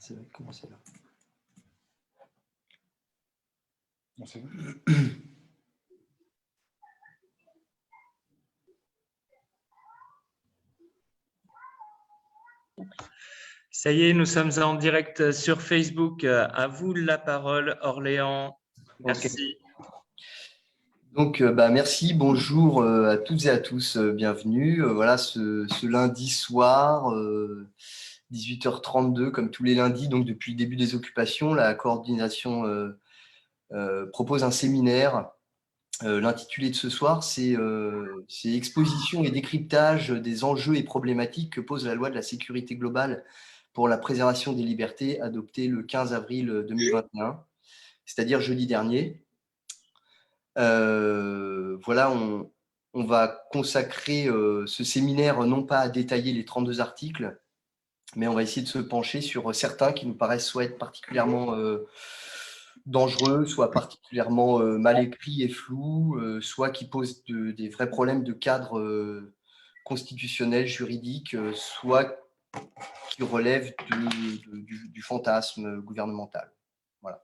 Ça va commencer là. Bon, c'est bon. Ça y est, nous sommes en direct sur Facebook. À vous la parole, Orléans. Merci. Donc, merci, bonjour à toutes et à tous, bienvenue. Voilà, ce lundi soir, 18h32, comme tous les lundis, donc depuis le début des occupations, la coordination propose un séminaire. L'intitulé de ce soir, c'est Exposition et décryptage des enjeux et problématiques que pose la loi de la sécurité globale pour la préservation des libertés, adoptée le 15 avril 2021, c'est-à-dire jeudi dernier. Voilà, on va consacrer ce séminaire non pas à détailler les 32 articles, mais on va essayer de se pencher sur certains qui nous paraissent soit être particulièrement dangereux, soit particulièrement mal écrits et flous, soit qui posent des vrais problèmes de cadre constitutionnel, juridique, soit qui relèvent du fantasme gouvernemental. Voilà.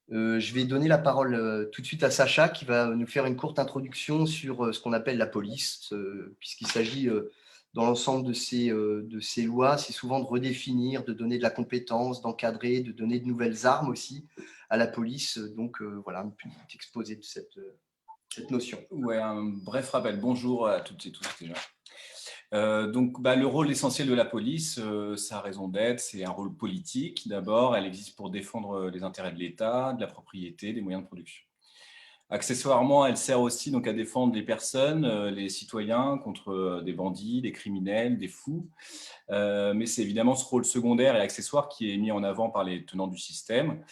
Je vais donner la parole tout de suite à Sacha qui va nous faire une courte introduction sur ce qu'on appelle la police, puisqu'il s'agit dans l'ensemble de ces lois, c'est souvent de redéfinir, de donner de la compétence, d'encadrer, de donner de nouvelles armes aussi à la police. Donc voilà, un petit exposé de cette notion. Ouais, un bref rappel. Bonjour à toutes et tous déjà. Donc, le rôle essentiel de la police, sa raison d'être, c'est un rôle politique. D'abord, elle existe pour défendre les intérêts de l'État, de la propriété, des moyens de production. Accessoirement, elle sert aussi donc à défendre les personnes, les citoyens contre des bandits, des criminels, des fous. Mais c'est évidemment ce rôle secondaire et accessoire qui est mis en avant par les tenants du système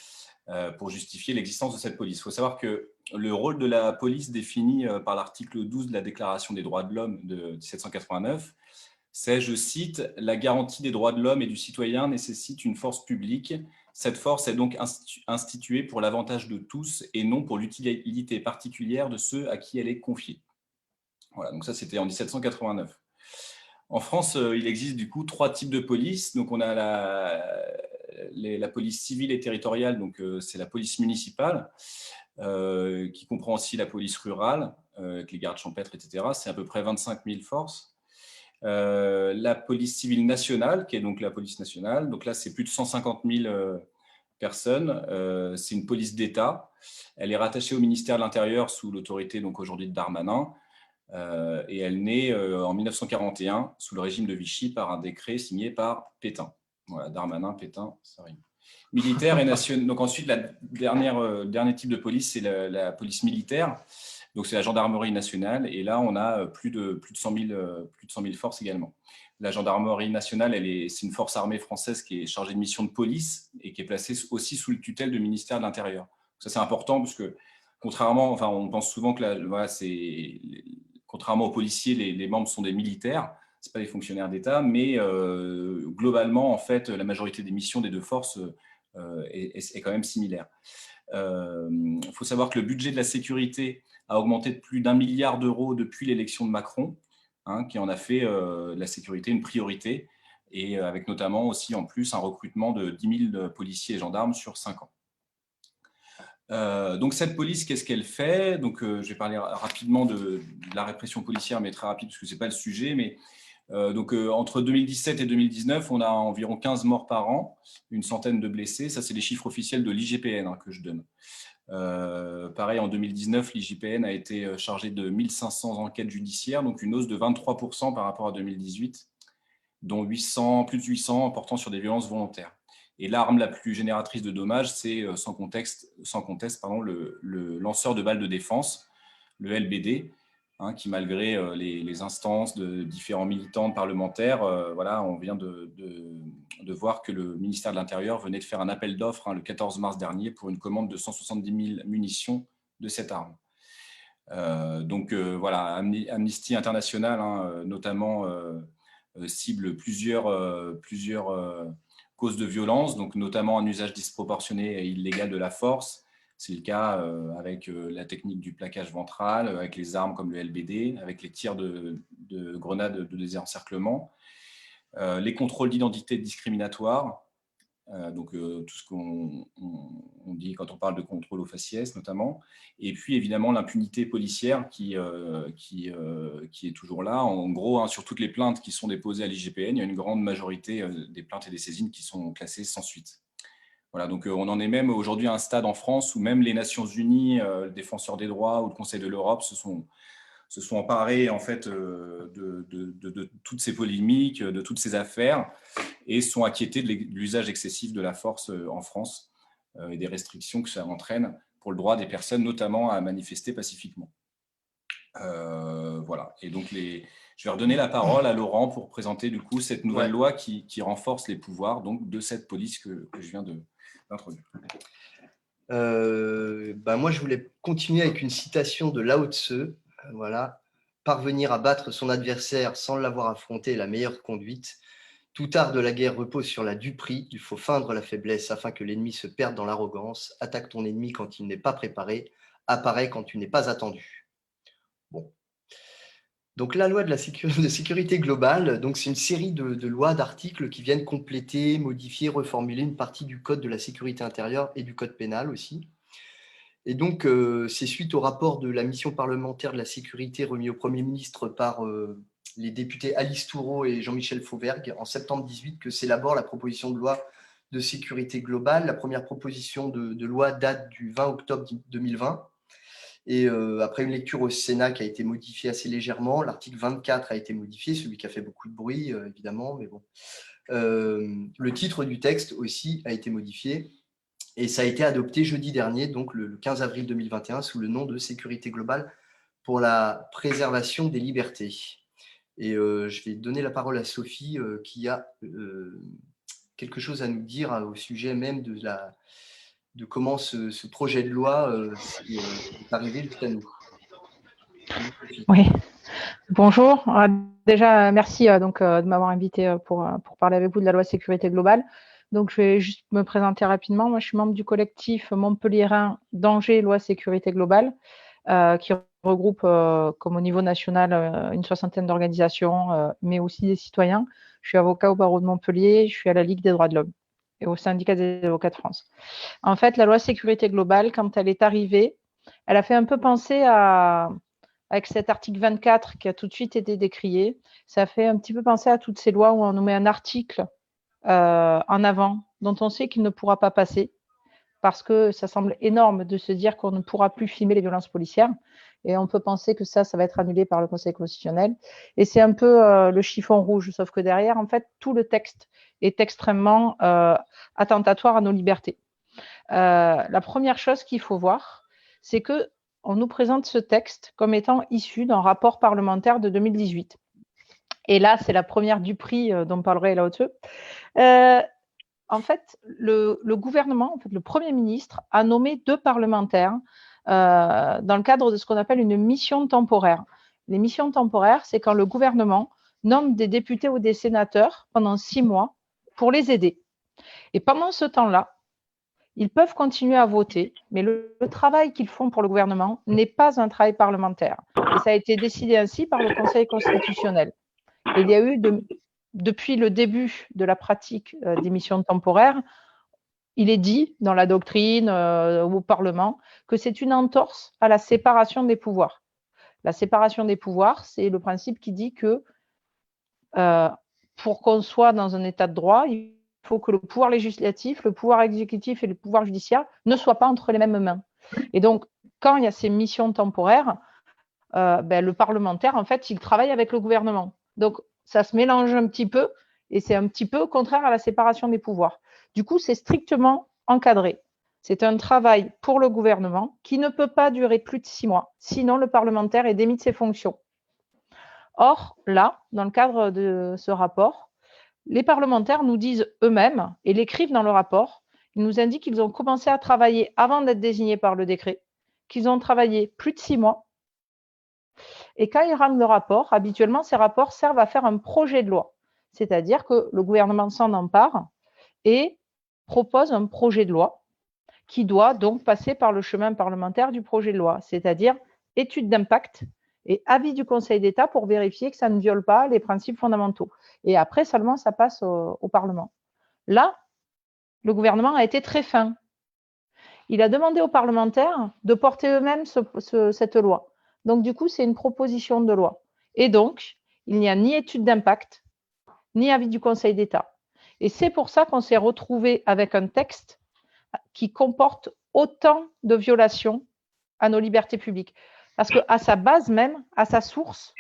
pour justifier l'existence de cette police. Il faut savoir que le rôle de la police défini par l'article 12 de la Déclaration des droits de l'homme de 1789, c'est, je cite, « La garantie des droits de l'homme et du citoyen nécessite une force publique. Cette force est donc instituée pour l'avantage de tous et non pour l'utilité particulière de ceux à qui elle est confiée. » Voilà, donc ça c'était en 1789. En France, il existe du coup 3 types de police. Donc on a la police civile et territoriale, donc c'est la police municipale, qui comprend aussi la police rurale, avec les gardes champêtres, etc. C'est à peu près 25 000 forces. La police civile nationale, qui est donc la police nationale. Donc là, c'est plus de 150 000 personnes. C'est une police d'État. Elle est rattachée au ministère de l'Intérieur sous l'autorité donc aujourd'hui de Darmanin. Et elle naît en 1941 sous le régime de Vichy par un décret signé par Pétain. Voilà, Darmanin, Pétain, ça rime. Militaire et nationale. Donc ensuite, dernier type de police, c'est la police militaire. Donc c'est la gendarmerie nationale. Et là, on a plus de 100 000 forces également. La gendarmerie nationale, c'est une force armée française qui est chargée de mission de police et qui est placée aussi sous le tutelle du ministère de l'Intérieur. Ça, c'est important parce que contrairement, enfin, on pense souvent que contrairement aux policiers, les membres sont des militaires, ce pas des fonctionnaires d'État, mais globalement, en fait, la majorité des missions des deux forces est quand même similaire. Il faut savoir que le budget de la sécurité a augmenté de plus d'1 milliard d'euros depuis l'élection de Macron, qui en a fait la sécurité une priorité, et avec notamment aussi en plus un recrutement de 10 000 policiers et gendarmes sur 5 ans. Donc cette police, qu'est-ce qu'elle fait? Donc je vais parler rapidement de la répression policière, mais très rapide parce que c'est pas le sujet. Mais entre 2017 et 2019, on a environ 15 morts par an, une centaine de blessés. Ça, c'est les chiffres officiels de l'IGPN que je donne. Pareil, en 2019, l'IGPN a été chargé de 1500 enquêtes judiciaires, donc une hausse de 23% par rapport à 2018, dont plus de 800 portant sur des violences volontaires. Et l'arme la plus génératrice de dommages, c'est sans conteste, le lanceur de balles de défense, le LBD, qui malgré les instances de différents militants parlementaires, voilà, on vient de voir que le ministère de l'Intérieur venait de faire un appel d'offres le 14 mars dernier pour une commande de 170 000 munitions de cette arme. Voilà, Amnesty International notamment cible plusieurs causes de violence, donc notamment un usage disproportionné et illégal de la force. C'est le cas avec la technique du plaquage ventral, avec les armes comme le LBD, avec les tirs de grenades de désencerclement, les contrôles d'identité discriminatoires, Donc, tout ce qu'on dit quand on parle de contrôle au faciès, notamment. Et puis, évidemment, l'impunité policière qui est toujours là. En gros, hein, sur toutes les plaintes qui sont déposées à l'IGPN, il y a une grande majorité des plaintes et des saisines qui sont classées sans suite. Voilà, donc on en est même aujourd'hui à un stade en France où même les Nations Unies, le Défenseur des droits ou le Conseil de l'Europe se sont emparés en fait de toutes ces polémiques, de toutes ces affaires, et sont inquiétés de l'usage excessif de la force en France et des restrictions que ça entraîne pour le droit des personnes, notamment à manifester pacifiquement. Voilà. Et donc, je vais redonner la parole à Laurent pour présenter du coup cette nouvelle loi qui renforce les pouvoirs donc, de cette police que je viens d'introduire. Moi, je voulais continuer avec une citation de Lao Tse. Voilà. Parvenir à battre son adversaire sans l'avoir affronté est la meilleure conduite. Tout art de la guerre repose sur la duperie. Il faut feindre la faiblesse afin que l'ennemi se perde dans l'arrogance. Attaque ton ennemi quand il n'est pas préparé. Apparaît quand tu n'es pas attendu. Bon. Donc, la loi de sécurité globale, c'est une série de lois, d'articles qui viennent compléter, modifier, reformuler une partie du code de la sécurité intérieure et du code pénal aussi. Et donc, c'est suite au rapport de la mission parlementaire de la sécurité remis au Premier ministre par les députés Alice Thourot et Jean-Michel Fauvergue en septembre 2018 que s'élabore la proposition de loi de sécurité globale. La première proposition de loi date du 20 octobre 2020. Et après une lecture au Sénat qui a été modifiée assez légèrement, l'article 24 a été modifié, celui qui a fait beaucoup de bruit, évidemment, mais bon. Le titre du texte aussi a été modifié et ça a été adopté jeudi dernier, donc le 15 avril 2021, sous le nom de Sécurité globale pour la préservation des libertés. Et je vais donner la parole à Sophie qui a quelque chose à nous dire au sujet même de comment ce projet de loi est arrivé jusqu'à nous. Oui, bonjour. Déjà, merci de m'avoir invité pour parler avec vous de la loi sécurité globale. Donc, je vais juste me présenter rapidement. Moi, je suis membre du collectif montpelliérain Danger Loi Sécurité Globale, qui regroupe, comme au niveau national, une soixantaine d'organisations, mais aussi des citoyens. Je suis avocat au barreau de Montpellier, je suis à la Ligue des droits de l'homme et au syndicat des avocats de France. En fait, la loi sécurité globale, quand elle est arrivée, elle a fait un peu penser avec cet article 24 qui a tout de suite été décrié, ça fait un petit peu penser à toutes ces lois où on nous met un article en avant dont on sait qu'il ne pourra pas passer parce que ça semble énorme de se dire qu'on ne pourra plus filmer les violences policières et on peut penser que ça va être annulé par le Conseil constitutionnel et c'est un peu le chiffon rouge, sauf que derrière, en fait, tout le texte est extrêmement attentatoire à nos libertés. La première chose qu'il faut voir, c'est que on nous présente ce texte comme étant issu d'un rapport parlementaire de 2018. Et là, c'est la première duperie dont parlerait Lao Tse. En fait, le gouvernement, en fait, le Premier ministre, a nommé 2 parlementaires dans le cadre de ce qu'on appelle une mission temporaire. Les missions temporaires, c'est quand le gouvernement nomme des députés ou des sénateurs pendant 6 mois pour les aider. Et pendant ce temps-là, ils peuvent continuer à voter, mais le travail qu'ils font pour le gouvernement n'est pas un travail parlementaire. Et ça a été décidé ainsi par le Conseil constitutionnel. Et il y a eu, depuis le début de la pratique des missions temporaires, il est dit dans la doctrine au Parlement que c'est une entorse à la séparation des pouvoirs. La séparation des pouvoirs, c'est le principe qui dit que pour qu'on soit dans un état de droit, il faut que le pouvoir législatif, le pouvoir exécutif et le pouvoir judiciaire ne soient pas entre les mêmes mains. Et donc, quand il y a ces missions temporaires, le parlementaire, en fait, il travaille avec le gouvernement. Donc, ça se mélange un petit peu et c'est un petit peu contraire à la séparation des pouvoirs. Du coup, c'est strictement encadré. C'est un travail pour le gouvernement qui ne peut pas durer plus de 6 mois. Sinon, le parlementaire est démis de ses fonctions. Or, là, dans le cadre de ce rapport, les parlementaires nous disent eux-mêmes, et l'écrivent dans le rapport, ils nous indiquent qu'ils ont commencé à travailler avant d'être désignés par le décret, qu'ils ont travaillé plus de 6 mois. Et quand ils rendent le rapport, habituellement, ces rapports servent à faire un projet de loi. C'est-à-dire que le gouvernement s'en empare et propose un projet de loi qui doit donc passer par le chemin parlementaire du projet de loi, c'est-à-dire étude d'impact et avis du Conseil d'État pour vérifier que ça ne viole pas les principes fondamentaux. Et après, seulement, ça passe au Parlement. Là, le gouvernement a été très fin. Il a demandé aux parlementaires de porter eux-mêmes cette loi. Donc, du coup, c'est une proposition de loi. Et donc, il n'y a ni étude d'impact, ni avis du Conseil d'État. Et c'est pour ça qu'on s'est retrouvé avec un texte qui comporte autant de violations à nos libertés publiques. Parce qu'à sa base même, à sa source,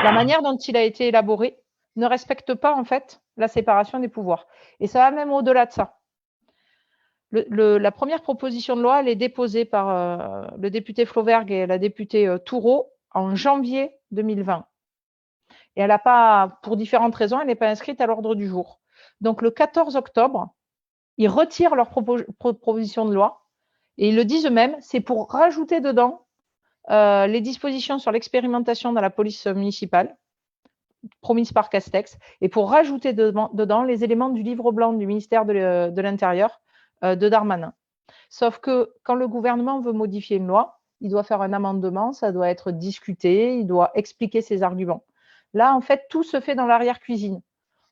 la manière dont il a été élaboré ne respecte pas en fait la séparation des pouvoirs. Et ça va même au-delà de ça. La première proposition de loi, elle est déposée par le député Flauvergue et la députée Toureau en janvier 2020. Et elle n'a pas, pour différentes raisons, elle n'est pas inscrite à l'ordre du jour. Donc le 14 octobre, ils retirent leur proposition de loi et ils le disent eux-mêmes, c'est pour rajouter dedans les dispositions sur l'expérimentation dans la police municipale promises par Castex et pour rajouter dedans les éléments du livre blanc du ministère de l'Intérieur de Darmanin. Sauf que quand le gouvernement veut modifier une loi, il doit faire un amendement, ça doit être discuté, il doit expliquer ses arguments. Là, en fait, tout se fait dans l'arrière-cuisine.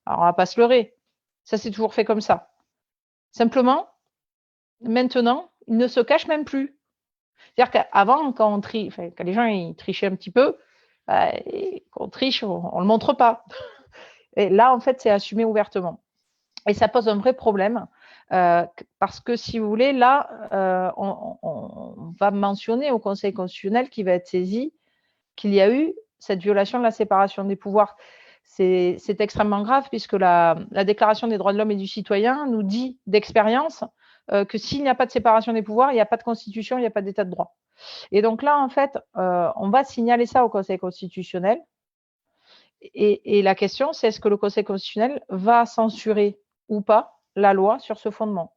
Alors, on ne va pas se leurrer. Ça s'est toujours fait comme ça. Simplement, maintenant, il ne se cache même plus. C'est-à-dire qu'avant, quand les gens ils trichaient un petit peu, quand on triche, on ne le montre pas. Et là, en fait, c'est assumé ouvertement. Et ça pose un vrai problème parce que, si vous voulez, là, on va mentionner au Conseil constitutionnel qui va être saisi qu'il y a eu cette violation de la séparation des pouvoirs. C'est extrêmement grave puisque la Déclaration des droits de l'homme et du citoyen nous dit d'expérience que s'il n'y a pas de séparation des pouvoirs, il n'y a pas de constitution, il n'y a pas d'état de droit. Et donc là, en fait, on va signaler ça au Conseil constitutionnel. Et la question, c'est est-ce que le Conseil constitutionnel va censurer ou pas la loi sur ce fondement?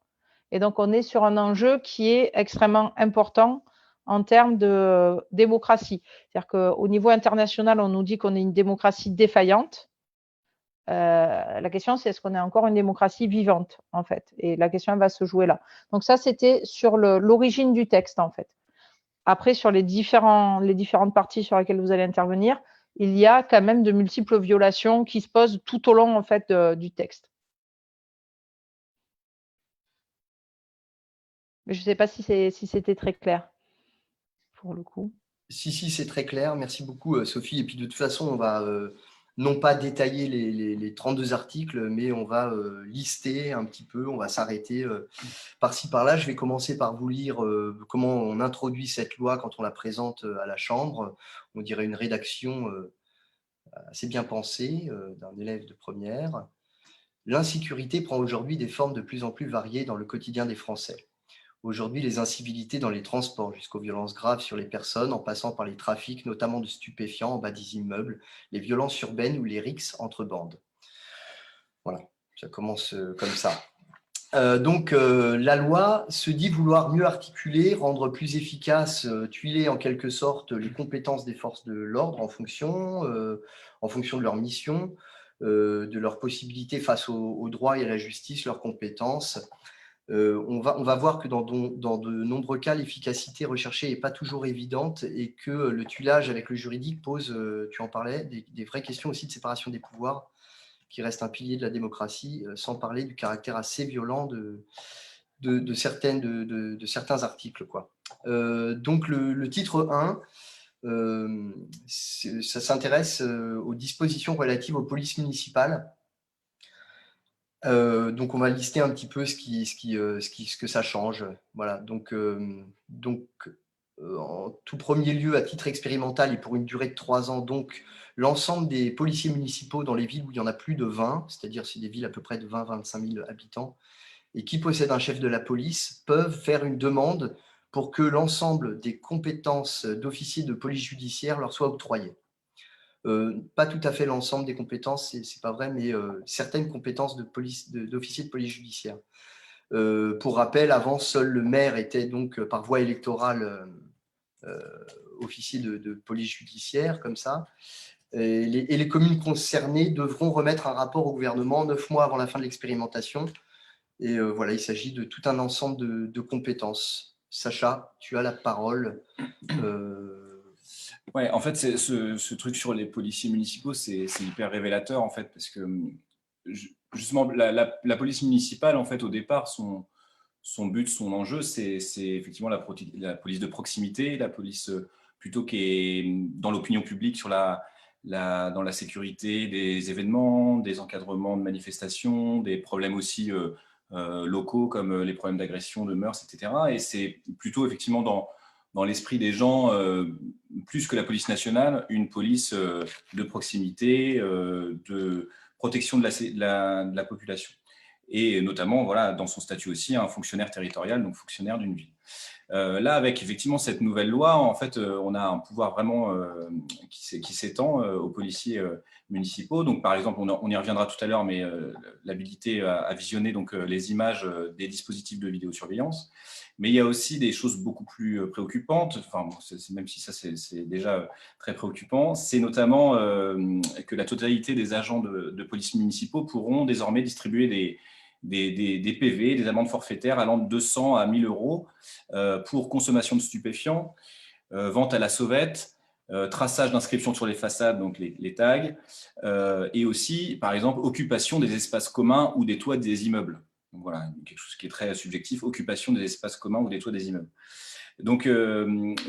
Et donc, on est sur un enjeu qui est extrêmement important en termes de démocratie. C'est-à-dire qu'au niveau international, on nous dit qu'on est une démocratie défaillante. La question, c'est est-ce qu'on est encore une démocratie vivante, en fait? Et la question, elle va se jouer là. Donc ça, c'était sur l'origine du texte, en fait. Après, sur les différentes parties sur lesquelles vous allez intervenir, il y a quand même de multiples violations qui se posent tout au long, en fait, du texte. Mais je ne sais pas si c'était très clair, pour le coup. Si, c'est très clair. Merci beaucoup, Sophie. Et puis, de toute façon, on va non pas détailler les 32 articles, mais on va lister un petit peu, on va s'arrêter par-ci, par-là. Je vais commencer par vous lire comment on introduit cette loi quand on la présente à la Chambre. On dirait une rédaction assez bien pensée d'un élève de première. L'insécurité prend aujourd'hui des formes de plus en plus variées dans le quotidien des Français. Aujourd'hui, les incivilités dans les transports jusqu'aux violences graves sur les personnes, en passant par les trafics, notamment de stupéfiants en bas des immeubles, les violences urbaines ou les rixes entre bandes. Voilà, ça commence comme ça. La loi se dit vouloir mieux articuler, rendre plus efficace, tuiler en quelque sorte les compétences des forces de l'ordre en fonction de leur mission, de leurs possibilités face au droit et à la justice, leurs compétences. On va voir que dans de nombreux cas, l'efficacité recherchée n'est pas toujours évidente et que le tuilage avec le juridique pose, tu en parlais, des vraies questions aussi de séparation des pouvoirs qui reste un pilier de la démocratie, sans parler du caractère assez violent de certains articles, quoi. Donc le titre 1, ça s'intéresse aux dispositions relatives aux polices municipales. Donc on va lister un petit peu ce que ça change. Voilà. Donc en tout premier lieu, à titre expérimental et pour une durée de 3 ans, donc l'ensemble des policiers municipaux dans les villes où il y en a plus de 20, c'est-à-dire c'est des villes à peu près de 20-25 000 habitants, et qui possèdent un chef de la police, peuvent faire une demande pour que l'ensemble des compétences d'officiers de police judiciaire leur soient octroyées. Pas tout à fait l'ensemble des compétences, c'est pas vrai, mais certaines compétences d'officiers de police judiciaire. Pour rappel, avant, seul le maire était donc par voie électorale officier de police judiciaire, comme ça. Et les communes concernées devront remettre un rapport au gouvernement 9 mois avant la fin de l'expérimentation. Et voilà, il s'agit de tout un ensemble de compétences. Sacha, tu as la parole. Ouais, en fait, ce truc sur les policiers municipaux, c'est hyper révélateur, en fait, parce que justement, la police municipale, en fait, au départ, son but, son enjeu, c'est effectivement la police de proximité, la police plutôt qui est dans l'opinion publique dans la sécurité des événements, des encadrements de manifestations, des problèmes aussi locaux comme les problèmes d'agression, de mœurs, etc. Et c'est plutôt effectivement dans l'esprit des gens, plus que la police nationale, une police de proximité, de protection de la population. Et notamment, voilà, dans son statut aussi, un fonctionnaire territorial, donc fonctionnaire d'une ville. Là, avec effectivement cette nouvelle loi, en fait, on a un pouvoir vraiment qui s'étend aux policiers municipaux. Donc, par exemple, on y reviendra tout à l'heure, mais l'habilité à visionner donc, les images des dispositifs de vidéosurveillance. Mais il y a aussi des choses beaucoup plus préoccupantes, enfin, bon, même si ça c'est déjà très préoccupant, c'est notamment que la totalité des agents de police municipaux pourront désormais distribuer des PV, des amendes forfaitaires allant de 200 à 1000 euros pour consommation de stupéfiants, vente à la sauvette, traçage d'inscriptions sur les façades, donc les tags, et aussi, par exemple, occupation des espaces communs ou des toits des immeubles. Donc voilà, quelque chose qui est très subjectif, occupation des espaces communs ou des toits des immeubles. Donc,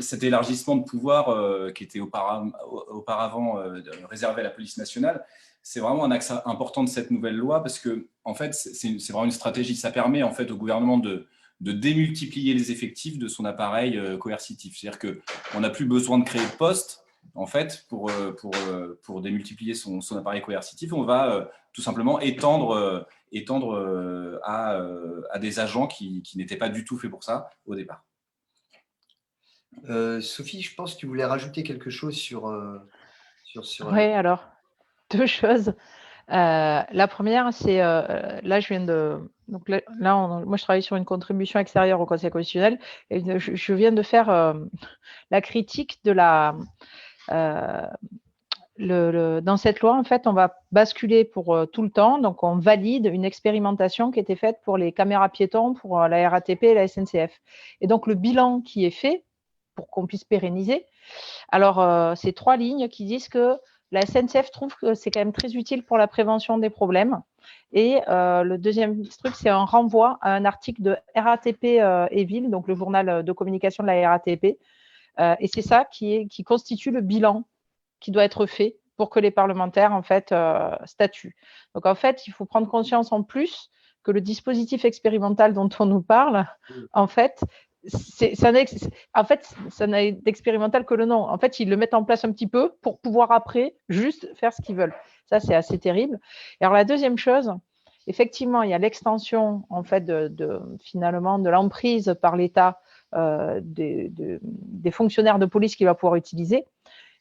cet élargissement de pouvoir qui était auparavant réservé à la police nationale, c'est vraiment un axe important de cette nouvelle loi parce que, en fait, c'est vraiment une stratégie. Ça permet en fait au gouvernement de démultiplier les effectifs de son appareil coercitif. C'est-à-dire qu'on n'a plus besoin de créer de postes, en fait, pour démultiplier son appareil coercitif. On va tout simplement étendre à des agents qui n'étaient pas du tout faits pour ça au départ. Sophie, je pense que tu voulais rajouter quelque chose sur Oui, alors, 2 choses. La première, c'est là, je viens de. Donc là, moi, je travaille sur une contribution extérieure au Conseil constitutionnel et je viens de faire la critique de dans cette loi, en fait, on va basculer pour tout le temps. Donc, on valide une expérimentation qui était faite pour les caméras piétons, pour la RATP et la SNCF. Et donc, le bilan qui est fait pour qu'on puisse pérenniser, alors, c'est 3 lignes qui disent que la SNCF trouve que c'est quand même très utile pour la prévention des problèmes. Et le deuxième truc, c'est un renvoi à un article de RATP et Ville, donc le journal de communication de la RATP. Et c'est ça qui constitue le bilan qui doit être fait pour que les parlementaires, en fait, statuent. Donc, en fait, il faut prendre conscience en plus que le dispositif expérimental dont on nous parle, en fait, ça n'a d'expérimental que le nom. En fait, ils le mettent en place un petit peu pour pouvoir après juste faire ce qu'ils veulent. Ça, c'est assez terrible. Et alors, la deuxième chose, effectivement, il y a l'extension, en fait, finalement, de l'emprise par l'État des fonctionnaires de police qu'il va pouvoir utiliser.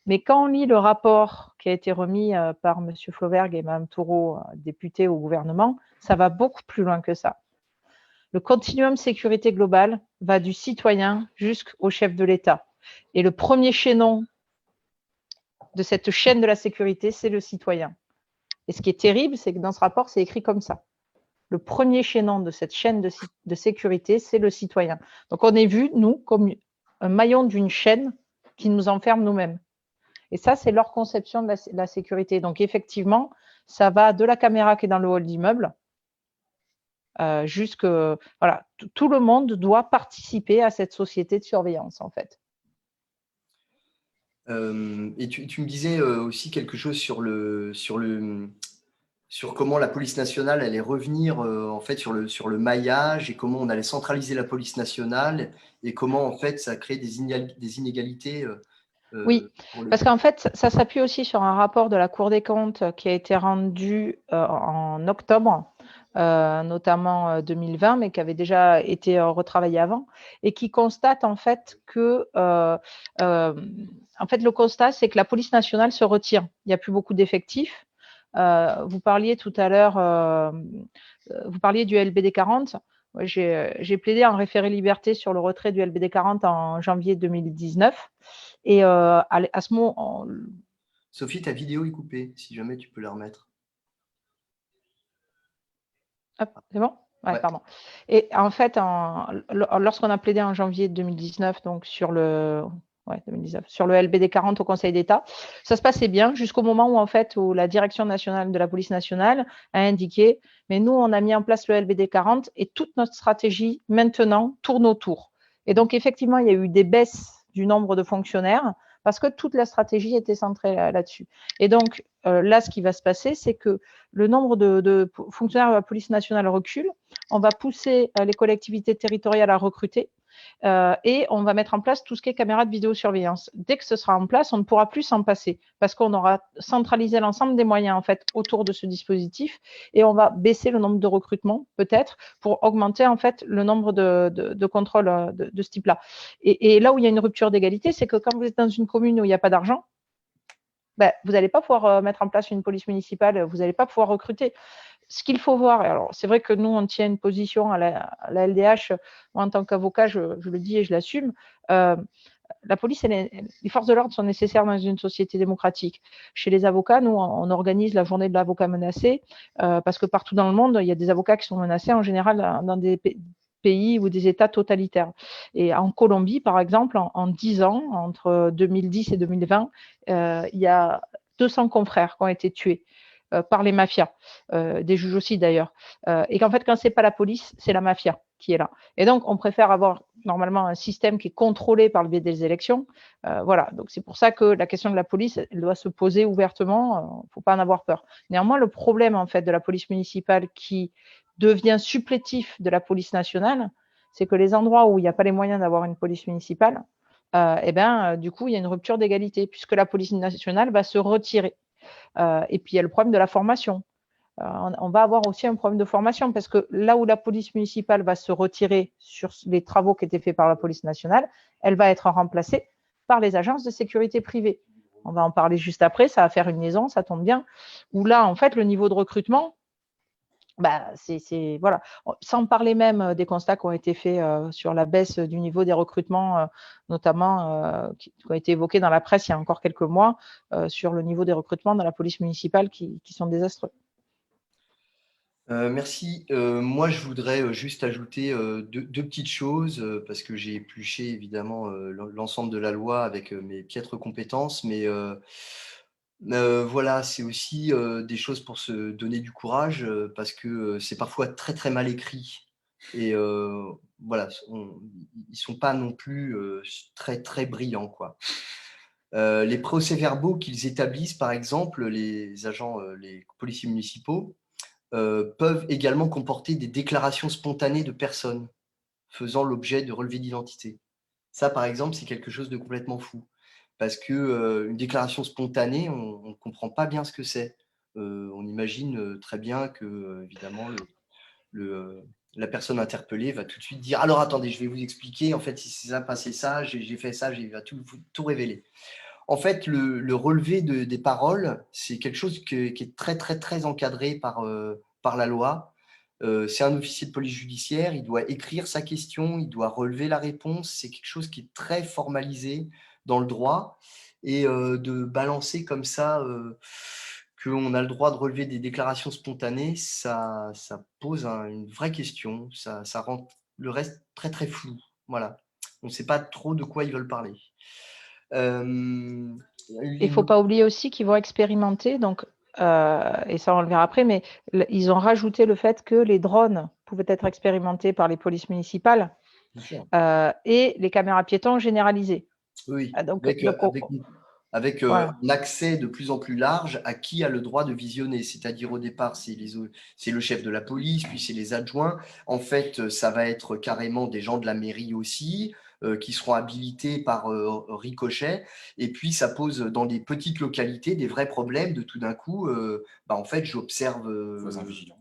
Mais quand on lit le rapport qui a été remis par M. Flauvergue et Mme Toureau, députés au gouvernement, ça va beaucoup plus loin que ça. Le continuum sécurité globale va du citoyen jusqu'au chef de l'État. Et le premier chaînon de cette chaîne de la sécurité, c'est le citoyen. Et ce qui est terrible, c'est que dans ce rapport, c'est écrit comme ça. Le premier chaînon de cette chaîne de sécurité, c'est le citoyen. Donc, on est vu, nous, comme un maillon d'une chaîne qui nous enferme nous-mêmes. Et ça, c'est leur conception de la sécurité. Donc, effectivement, ça va de la caméra qui est dans le hall d'immeuble jusque… Voilà, tout le monde doit participer à cette société de surveillance, en fait. Et tu me disais aussi quelque chose sur comment la police nationale allait revenir en fait sur le maillage et comment on allait centraliser la police nationale et comment en fait ça crée des inégalités. Oui, parce qu'en fait, ça s'appuie aussi sur un rapport de la Cour des comptes qui a été rendu en octobre, notamment 2020, mais qui avait déjà été retravaillé avant, et qui constate en fait que, en fait, le constat, c'est que la police nationale se retire. Il n'y a plus beaucoup d'effectifs. Vous parliez tout à l'heure, vous parliez du LBD 40. J'ai plaidé en référé liberté sur le retrait du LBD 40 en janvier 2019. Et à ce moment… Sophie, ta vidéo est coupée, si jamais tu peux la remettre. Hop, c'est bon ? Ouais. Pardon. Et en fait, lorsqu'on a plaidé en janvier 2019 donc sur le Ouais, 2019, sur le LBD 40 au Conseil d'État. Ça se passait bien jusqu'au moment où, en fait, où la Direction nationale de la police nationale a indiqué, mais nous, on a mis en place le LBD 40 et toute notre stratégie maintenant tourne autour. Et donc, effectivement, il y a eu des baisses du nombre de fonctionnaires parce que toute la stratégie était centrée là-dessus. Et donc, là, ce qui va se passer, c'est que le nombre de fonctionnaires de la police nationale recule. On va pousser les collectivités territoriales à recruter. Et on va mettre en place tout ce qui est caméra de vidéosurveillance. Dès que ce sera en place, on ne pourra plus s'en passer parce qu'on aura centralisé l'ensemble des moyens en fait autour de ce dispositif et on va baisser le nombre de recrutements peut-être pour augmenter en fait le nombre de contrôles de ce type-là. Et là où il y a une rupture d'égalité, c'est que quand vous êtes dans une commune où il n'y a pas d'argent, ben, vous n'allez pas pouvoir mettre en place une police municipale, vous n'allez pas pouvoir recruter. Ce qu'il faut voir, alors c'est vrai que nous, on tient une position à la LDH, moi en tant qu'avocat, je le dis et je l'assume, la police et les forces de l'ordre sont nécessaires dans une société démocratique. Chez les avocats, nous, on organise la journée de l'avocat menacé, parce que partout dans le monde, il y a des avocats qui sont menacés, en général dans des pays ou des États totalitaires. Et en Colombie, par exemple, en 10 ans, entre 2010 et 2020, il y a 200 confrères qui ont été tués par les mafias, des juges aussi d'ailleurs. Et qu'en fait, quand c'est pas la police, c'est la mafia qui est là. Et donc, on préfère avoir normalement un système qui est contrôlé par le biais des élections. Voilà, donc c'est pour ça que la question de la police, elle doit se poser ouvertement. Il ne faut pas en avoir peur. Néanmoins, le problème en fait de la police municipale qui devient supplétif de la police nationale, c'est que les endroits où il n'y a pas les moyens d'avoir une police municipale, du coup, il y a une rupture d'égalité puisque la police nationale va se retirer. Et puis, il y a le problème de la formation. On va avoir aussi un problème de formation parce que là où la police municipale va se retirer sur les travaux qui étaient faits par la police nationale, elle va être remplacée par les agences de sécurité privée. On va en parler juste après, ça va faire une liaison, ça tombe bien. Où là, en fait, le niveau de recrutement, voilà. Sans parler même des constats qui ont été faits sur la baisse du niveau des recrutements, notamment qui ont été évoqués dans la presse il y a encore quelques mois, sur le niveau des recrutements dans la police municipale qui sont désastreux. Merci. Moi, je voudrais juste ajouter deux petites choses parce que j'ai épluché évidemment l'ensemble de la loi avec mes piètres compétences, mais voilà, c'est aussi des choses pour se donner du courage parce que c'est parfois très très mal écrit et voilà, ils sont pas non plus très très brillants quoi. Les procès-verbaux qu'ils établissent, par exemple, les agents, les policiers municipaux peuvent également comporter des déclarations spontanées de personnes faisant l'objet de relevés d'identité. Ça, par exemple, c'est quelque chose de complètement fou parce que, une déclaration spontanée, on ne comprend pas bien ce que c'est. On imagine, très bien que, évidemment la personne interpellée va tout de suite dire: «Alors attendez, je vais vous expliquer, en fait, il s'est passé ça, j'ai fait ça», il va tout révéler. En fait, le relevé des paroles, c'est quelque chose qui est très, très, très encadré par la loi. C'est un officier de police judiciaire, il doit écrire sa question, il doit relever la réponse. C'est quelque chose qui est très formalisé dans le droit et de balancer comme ça, qu'on a le droit de relever des déclarations spontanées, ça pose une vraie question. Ça rend le reste très, très flou. Voilà. On ne sait pas trop de quoi ils veulent parler. Il ne faut pas oublier aussi qu'ils vont expérimenter, donc, et ça on le verra après, mais ils ont rajouté le fait que les drones pouvaient être expérimentés par les polices municipales et les caméras piétons généralisées. Oui, Donc, avec voilà. un accès de plus en plus large à qui a le droit de visionner. C'est-à-dire au départ, c'est le chef de la police, puis c'est les adjoints. En fait, ça va être carrément des gens de la mairie aussi, qui seront habilités par ricochet. Et puis, ça pose dans des petites localités des vrais problèmes de tout d'un coup, en fait, j'observe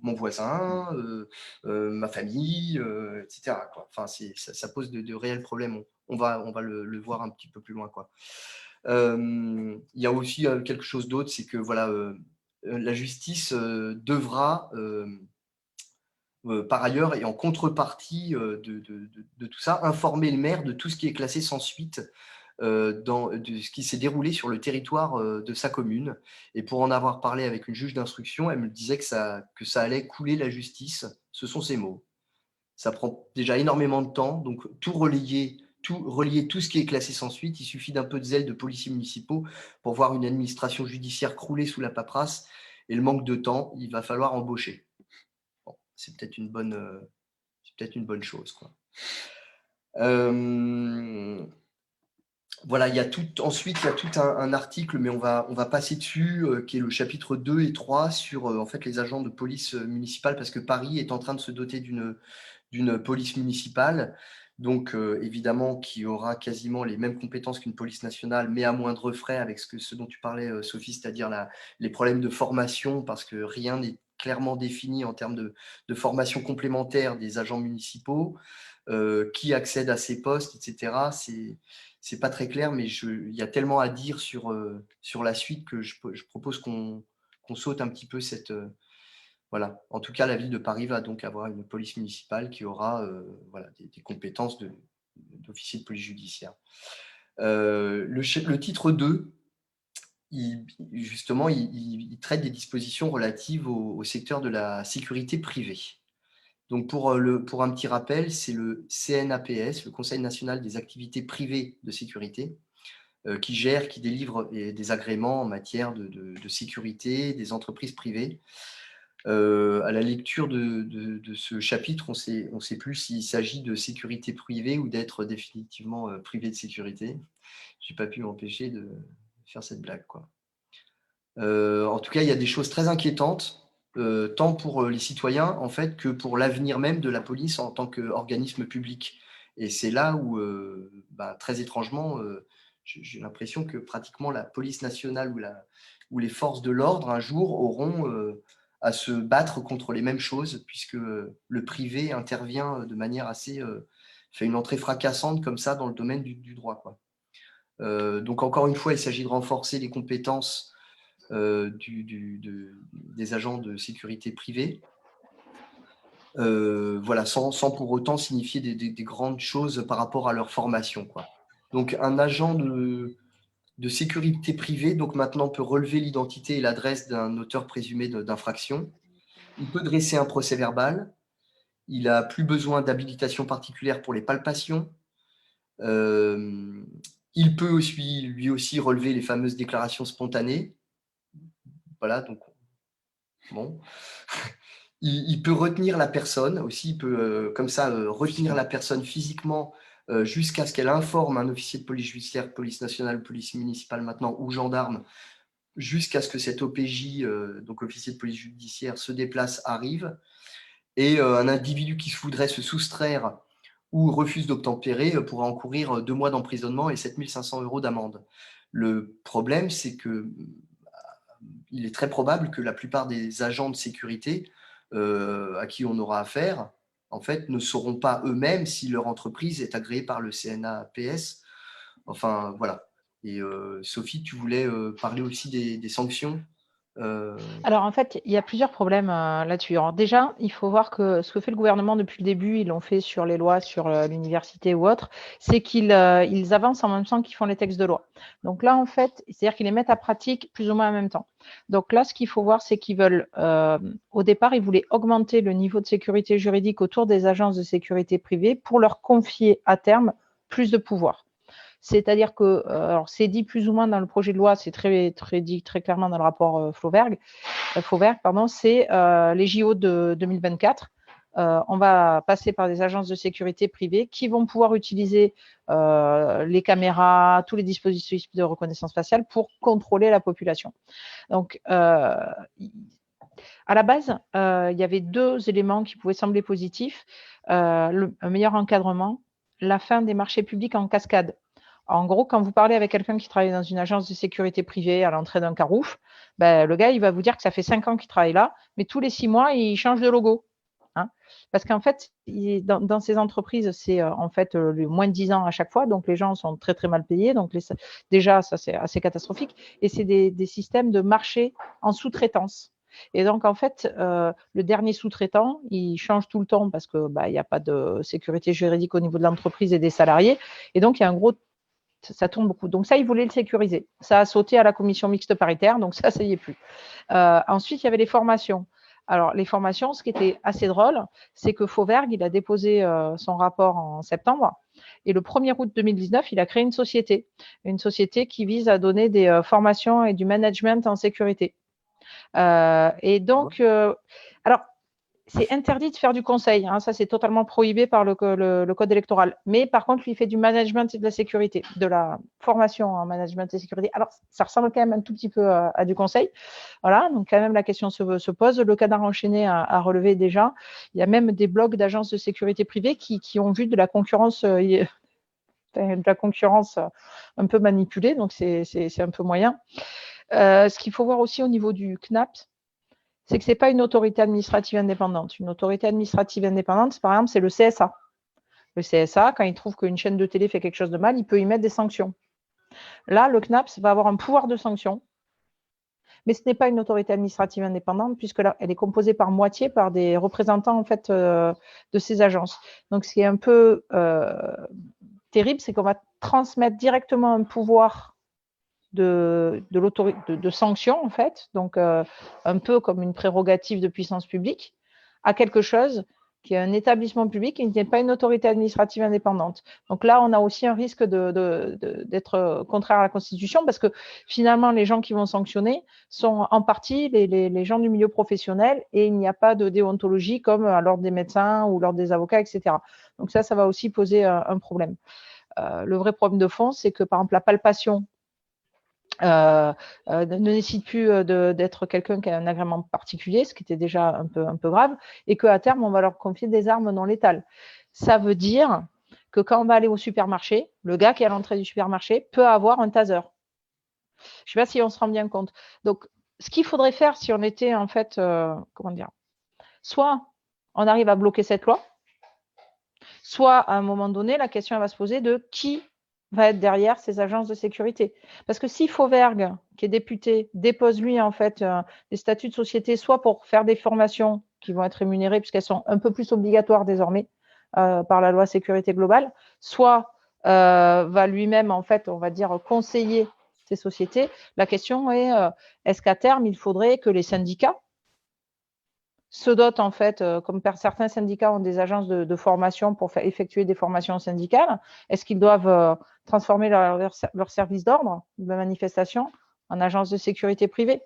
mon voisin, ma famille, etc., quoi. Enfin, ça pose de réels problèmes. On va le voir un petit peu plus loin, quoi. Il y a aussi quelque chose d'autre, c'est que voilà, la justice devra, par ailleurs et en contrepartie de tout ça, informer le maire de tout ce qui est classé sans suite de ce qui s'est déroulé sur le territoire de sa commune. Et pour en avoir parlé avec une juge d'instruction, elle me disait que ça allait couler la justice. Ce sont ses mots. Ça prend déjà énormément de temps, donc tout relayer relier tout ce qui est classé sans suite. Il suffit d'un peu de zèle de policiers municipaux pour voir une administration judiciaire crouler sous la paperasse et le manque de temps, il va falloir embaucher. Bon, c'est peut-être une bonne chose, quoi. Voilà, ensuite, il y a tout un article, mais on va passer dessus, qui est le chapitre 2 et 3 sur en fait, les agents de police municipale, parce que Paris est en train de se doter d'une police municipale, donc évidemment qui aura quasiment les mêmes compétences qu'une police nationale, mais à moindre frais, avec ce dont tu parlais, Sophie, c'est-à-dire les problèmes de formation, parce que rien n'est clairement défini en termes de formation complémentaire des agents municipaux, qui accède à ces postes, etc. C'est pas très clair, mais il y a tellement à dire sur la suite que je propose qu'on saute un petit peu cette… voilà. En tout cas, la ville de Paris va donc avoir une police municipale qui aura voilà, des compétences d'officier de police judiciaire. Le titre 2, justement, il traite des dispositions relatives au secteur de la sécurité privée. Donc, pour un petit rappel, c'est le CNAPS, le Conseil national des activités privées de sécurité, qui gère, qui délivre des agréments en matière de sécurité des entreprises privées. À la lecture de ce chapitre, on sait plus s'il s'agit de sécurité privée ou d'être définitivement privé de sécurité. Je n'ai pas pu m'empêcher de faire cette blague, quoi. En tout cas, il y a des choses très inquiétantes, tant pour les citoyens en fait, que pour l'avenir même de la police en tant qu'organisme public. Et c'est là où, très étrangement, j'ai l'impression que pratiquement la police nationale ou les forces de l'ordre, un jour, auront à se battre contre les mêmes choses, puisque le privé intervient de manière assez… fait une entrée fracassante comme ça dans le domaine du droit, quoi. Donc, encore une fois, il s'agit de renforcer les compétences des agents de sécurité privée, voilà, sans pour autant signifier des grandes choses par rapport à leur formation, quoi. Donc, un agent de sécurité privée, donc maintenant, peut relever l'identité et l'adresse d'un auteur présumé d'infraction. Il peut dresser un procès-verbal. Il n'a plus besoin d'habilitation particulière pour les palpations. Il peut aussi, lui aussi, relever les fameuses déclarations spontanées. Voilà, donc, bon. Il peut retenir la personne aussi, il peut comme ça retenir la personne physiquement jusqu'à ce qu'elle informe un officier de police judiciaire, police nationale, police municipale maintenant, ou gendarme, jusqu'à ce que cet OPJ, donc officier de police judiciaire, se déplace, arrive. Et un individu qui voudrait se soustraire ou refuse d'obtempérer pourra encourir 2 mois d'emprisonnement et 7 500 € d'amende. Le problème, c'est que il est très probable que la plupart des agents de sécurité à qui on aura affaire, en fait, ne sauront pas eux-mêmes si leur entreprise est agréée par le CNAPS. Enfin, voilà. Et Sophie, tu voulais parler aussi des sanctions ? Alors, en fait, il y a plusieurs problèmes là-dessus. Alors, déjà, il faut voir que ce que fait le gouvernement depuis le début, ils l'ont fait sur les lois, sur l'université ou autre, c'est qu'ils avancent en même temps qu'ils font les textes de loi. Donc là, en fait, c'est-à-dire qu'ils les mettent à pratique plus ou moins en même temps. Donc là, ce qu'il faut voir, c'est qu'ils veulent, au départ, ils voulaient augmenter le niveau de sécurité juridique autour des agences de sécurité privée pour leur confier à terme plus de pouvoir. C'est-à-dire que, alors c'est dit plus ou moins dans le projet de loi, c'est dit très clairement dans le rapport Fauvergue, c'est les JO de 2024. On va passer par des agences de sécurité privées qui vont pouvoir utiliser les caméras, tous les dispositifs de reconnaissance faciale pour contrôler la population. Donc, à la base, il y avait 2 éléments qui pouvaient sembler positifs. Un meilleur encadrement, la fin des marchés publics en cascade. En gros, quand vous parlez avec quelqu'un qui travaille dans une agence de sécurité privée à l'entrée d'un Carouf, le gars, il va vous dire que ça fait 5 ans qu'il travaille là, mais tous les 6 mois, il change de logo. Hein, parce qu'en fait, dans ces entreprises, c'est en fait le moins de 10 ans à chaque fois, donc les gens sont très très mal payés, donc déjà, ça c'est assez catastrophique, et c'est des systèmes de marché en sous-traitance. Et donc, en fait, le dernier sous-traitant, il change tout le temps parce que il n'y a pas de sécurité juridique au niveau de l'entreprise et des salariés, et donc il y a un gros… Ça tourne beaucoup. Donc ça, ils voulaient le sécuriser. Ça a sauté à la commission mixte paritaire, donc ça y est plus. Ensuite, il y avait les formations. Alors, les formations, ce qui était assez drôle, c'est que Fauvergue, il a déposé son rapport en septembre. Et le 1er août 2019, il a créé une société qui vise à donner des formations et du management en sécurité. Et donc, alors, c'est interdit de faire du conseil. Hein, ça, c'est totalement prohibé par le code électoral. Mais par contre, lui, il fait du management et de la sécurité, de la formation en management et sécurité. Alors, ça ressemble quand même un tout petit peu à du conseil. Voilà, donc quand même, la question se pose. Le Canard enchaîné a relevé déjà. Il y a même des blogs d'agences de sécurité privées qui ont vu de la concurrence un peu manipulée. Donc, c'est un peu moyen. Ce qu'il faut voir aussi au niveau du CNAPS, c'est que ce n'est pas une autorité administrative indépendante. Une autorité administrative indépendante, par exemple, c'est le CSA. Le CSA, quand il trouve qu'une chaîne de télé fait quelque chose de mal, il peut y mettre des sanctions. Là, le CNAPS va avoir un pouvoir de sanction, mais ce n'est pas une autorité administrative indépendante, puisque là, elle est composée par moitié par des représentants en fait, de ces agences. Donc, ce qui est un peu terrible, c'est qu'on va transmettre directement un pouvoir de sanction, en fait, donc un peu comme une prérogative de puissance publique, à quelque chose qui est un établissement public et qui n'est pas une autorité administrative indépendante. Donc là, on a aussi un risque d'être contraire à la Constitution, parce que finalement, les gens qui vont sanctionner sont en partie les gens du milieu professionnel, et il n'y a pas de déontologie comme à l'ordre des médecins ou l'ordre des avocats, etc. Donc ça va aussi poser un problème. Le vrai problème de fond, c'est que par exemple, la palpation ne nécessite plus d'être quelqu'un qui a un agrément particulier, ce qui était déjà un peu grave, et qu'à terme, on va leur confier des armes non létales. Ça veut dire que quand on va aller au supermarché, le gars qui est à l'entrée du supermarché peut avoir un taser. Je ne sais pas si on se rend bien compte. Donc, ce qu'il faudrait faire si on était en fait, soit on arrive à bloquer cette loi, soit à un moment donné, la question va se poser de qui va être derrière ces agences de sécurité. Parce que si Fauvergue, qui est député, dépose lui en fait des statuts de société, soit pour faire des formations qui vont être rémunérées puisqu'elles sont un peu plus obligatoires désormais par la loi sécurité globale, soit va lui-même en fait, on va dire, conseiller ces sociétés, la question est est-ce qu'à terme, il faudrait que les syndicats se dotent en fait, comme certains syndicats ont des agences de formation pour effectuer des formations syndicales, est-ce qu'ils doivent transformer leur service d'ordre de manifestation en agence de sécurité privée?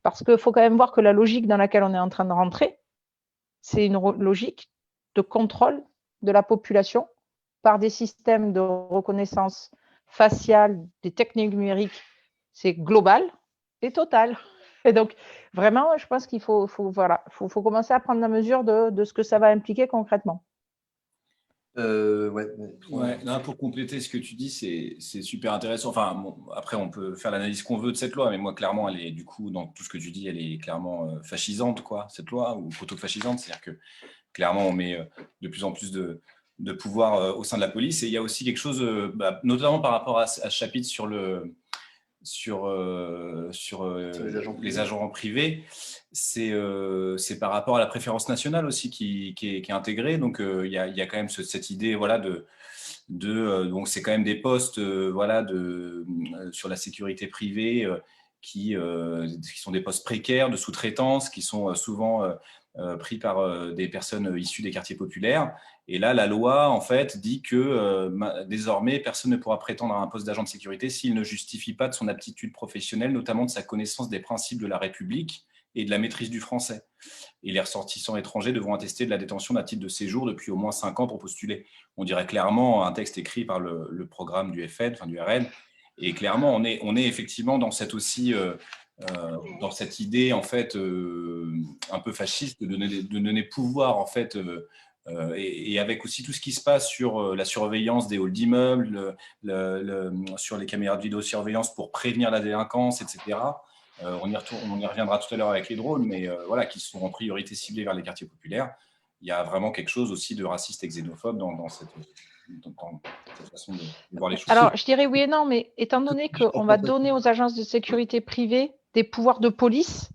Parce qu'il faut quand même voir que la logique dans laquelle on est en train de rentrer, c'est une logique de contrôle de la population par des systèmes de reconnaissance faciale, des techniques numériques. C'est global et total. Et donc, vraiment, je pense qu'il faut commencer à prendre la mesure de ce que ça va impliquer concrètement. Non, pour compléter ce que tu dis, c'est super intéressant. Enfin, bon, après, on peut faire l'analyse qu'on veut de cette loi, mais moi, clairement, elle est, du coup, dans tout ce que tu dis, elle est clairement fascisante, quoi, cette loi, ou proto-fascisante. C'est-à-dire que, clairement, on met de plus en plus de pouvoir au sein de la police. Et il y a aussi quelque chose, notamment par rapport à ce chapitre sur les agents privés, c'est par rapport à la préférence nationale aussi qui est intégrée. Donc, il y a quand même cette idée, voilà, donc c'est quand même des postes, voilà, sur la sécurité privée qui sont des postes précaires de sous-traitance, qui sont souvent pris par des personnes issues des quartiers populaires. Et là, la loi, en fait, dit que désormais, personne ne pourra prétendre à un poste d'agent de sécurité s'il ne justifie pas de son aptitude professionnelle, notamment de sa connaissance des principes de la République et de la maîtrise du français. Et les ressortissants étrangers devront attester de la détention d'un titre de séjour depuis au moins 5 ans pour postuler. On dirait clairement un texte écrit par le programme du FN, enfin du RN. Et clairement, on est effectivement dans cette aussi... dans cette idée en fait un peu fasciste de donner pouvoir en fait et avec aussi tout ce qui se passe sur la surveillance des halls d'immeubles, sur les caméras de vidéosurveillance pour prévenir la délinquance, etc. On y reviendra tout à l'heure avec les drones, mais voilà, qui sont en priorité ciblés vers les quartiers populaires. Il y a vraiment quelque chose aussi de raciste et xénophobe dans cette façon de voir les choses. Alors, je dirais oui et non, mais étant donné qu'on va donner aux agences de sécurité privées des pouvoirs de police,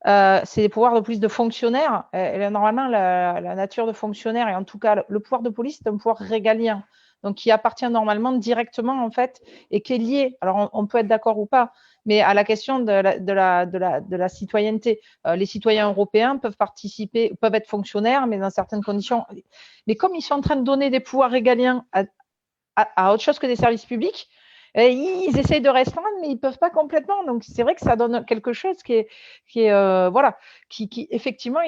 c'est des pouvoirs de police de fonctionnaires. Normalement, la nature de fonctionnaire, et en tout cas, le pouvoir de police, c'est un pouvoir régalien. donc qui appartient normalement directement, en fait, et qui est lié, alors on peut être d'accord ou pas, mais à la question de la citoyenneté. Les citoyens européens peuvent participer, peuvent être fonctionnaires, mais dans certaines conditions. Mais comme ils sont en train de donner des pouvoirs régaliens à autre chose que des services publics, ils essayent de restreindre, mais ils ne peuvent pas complètement. Donc, c'est vrai que ça donne quelque chose qui effectivement,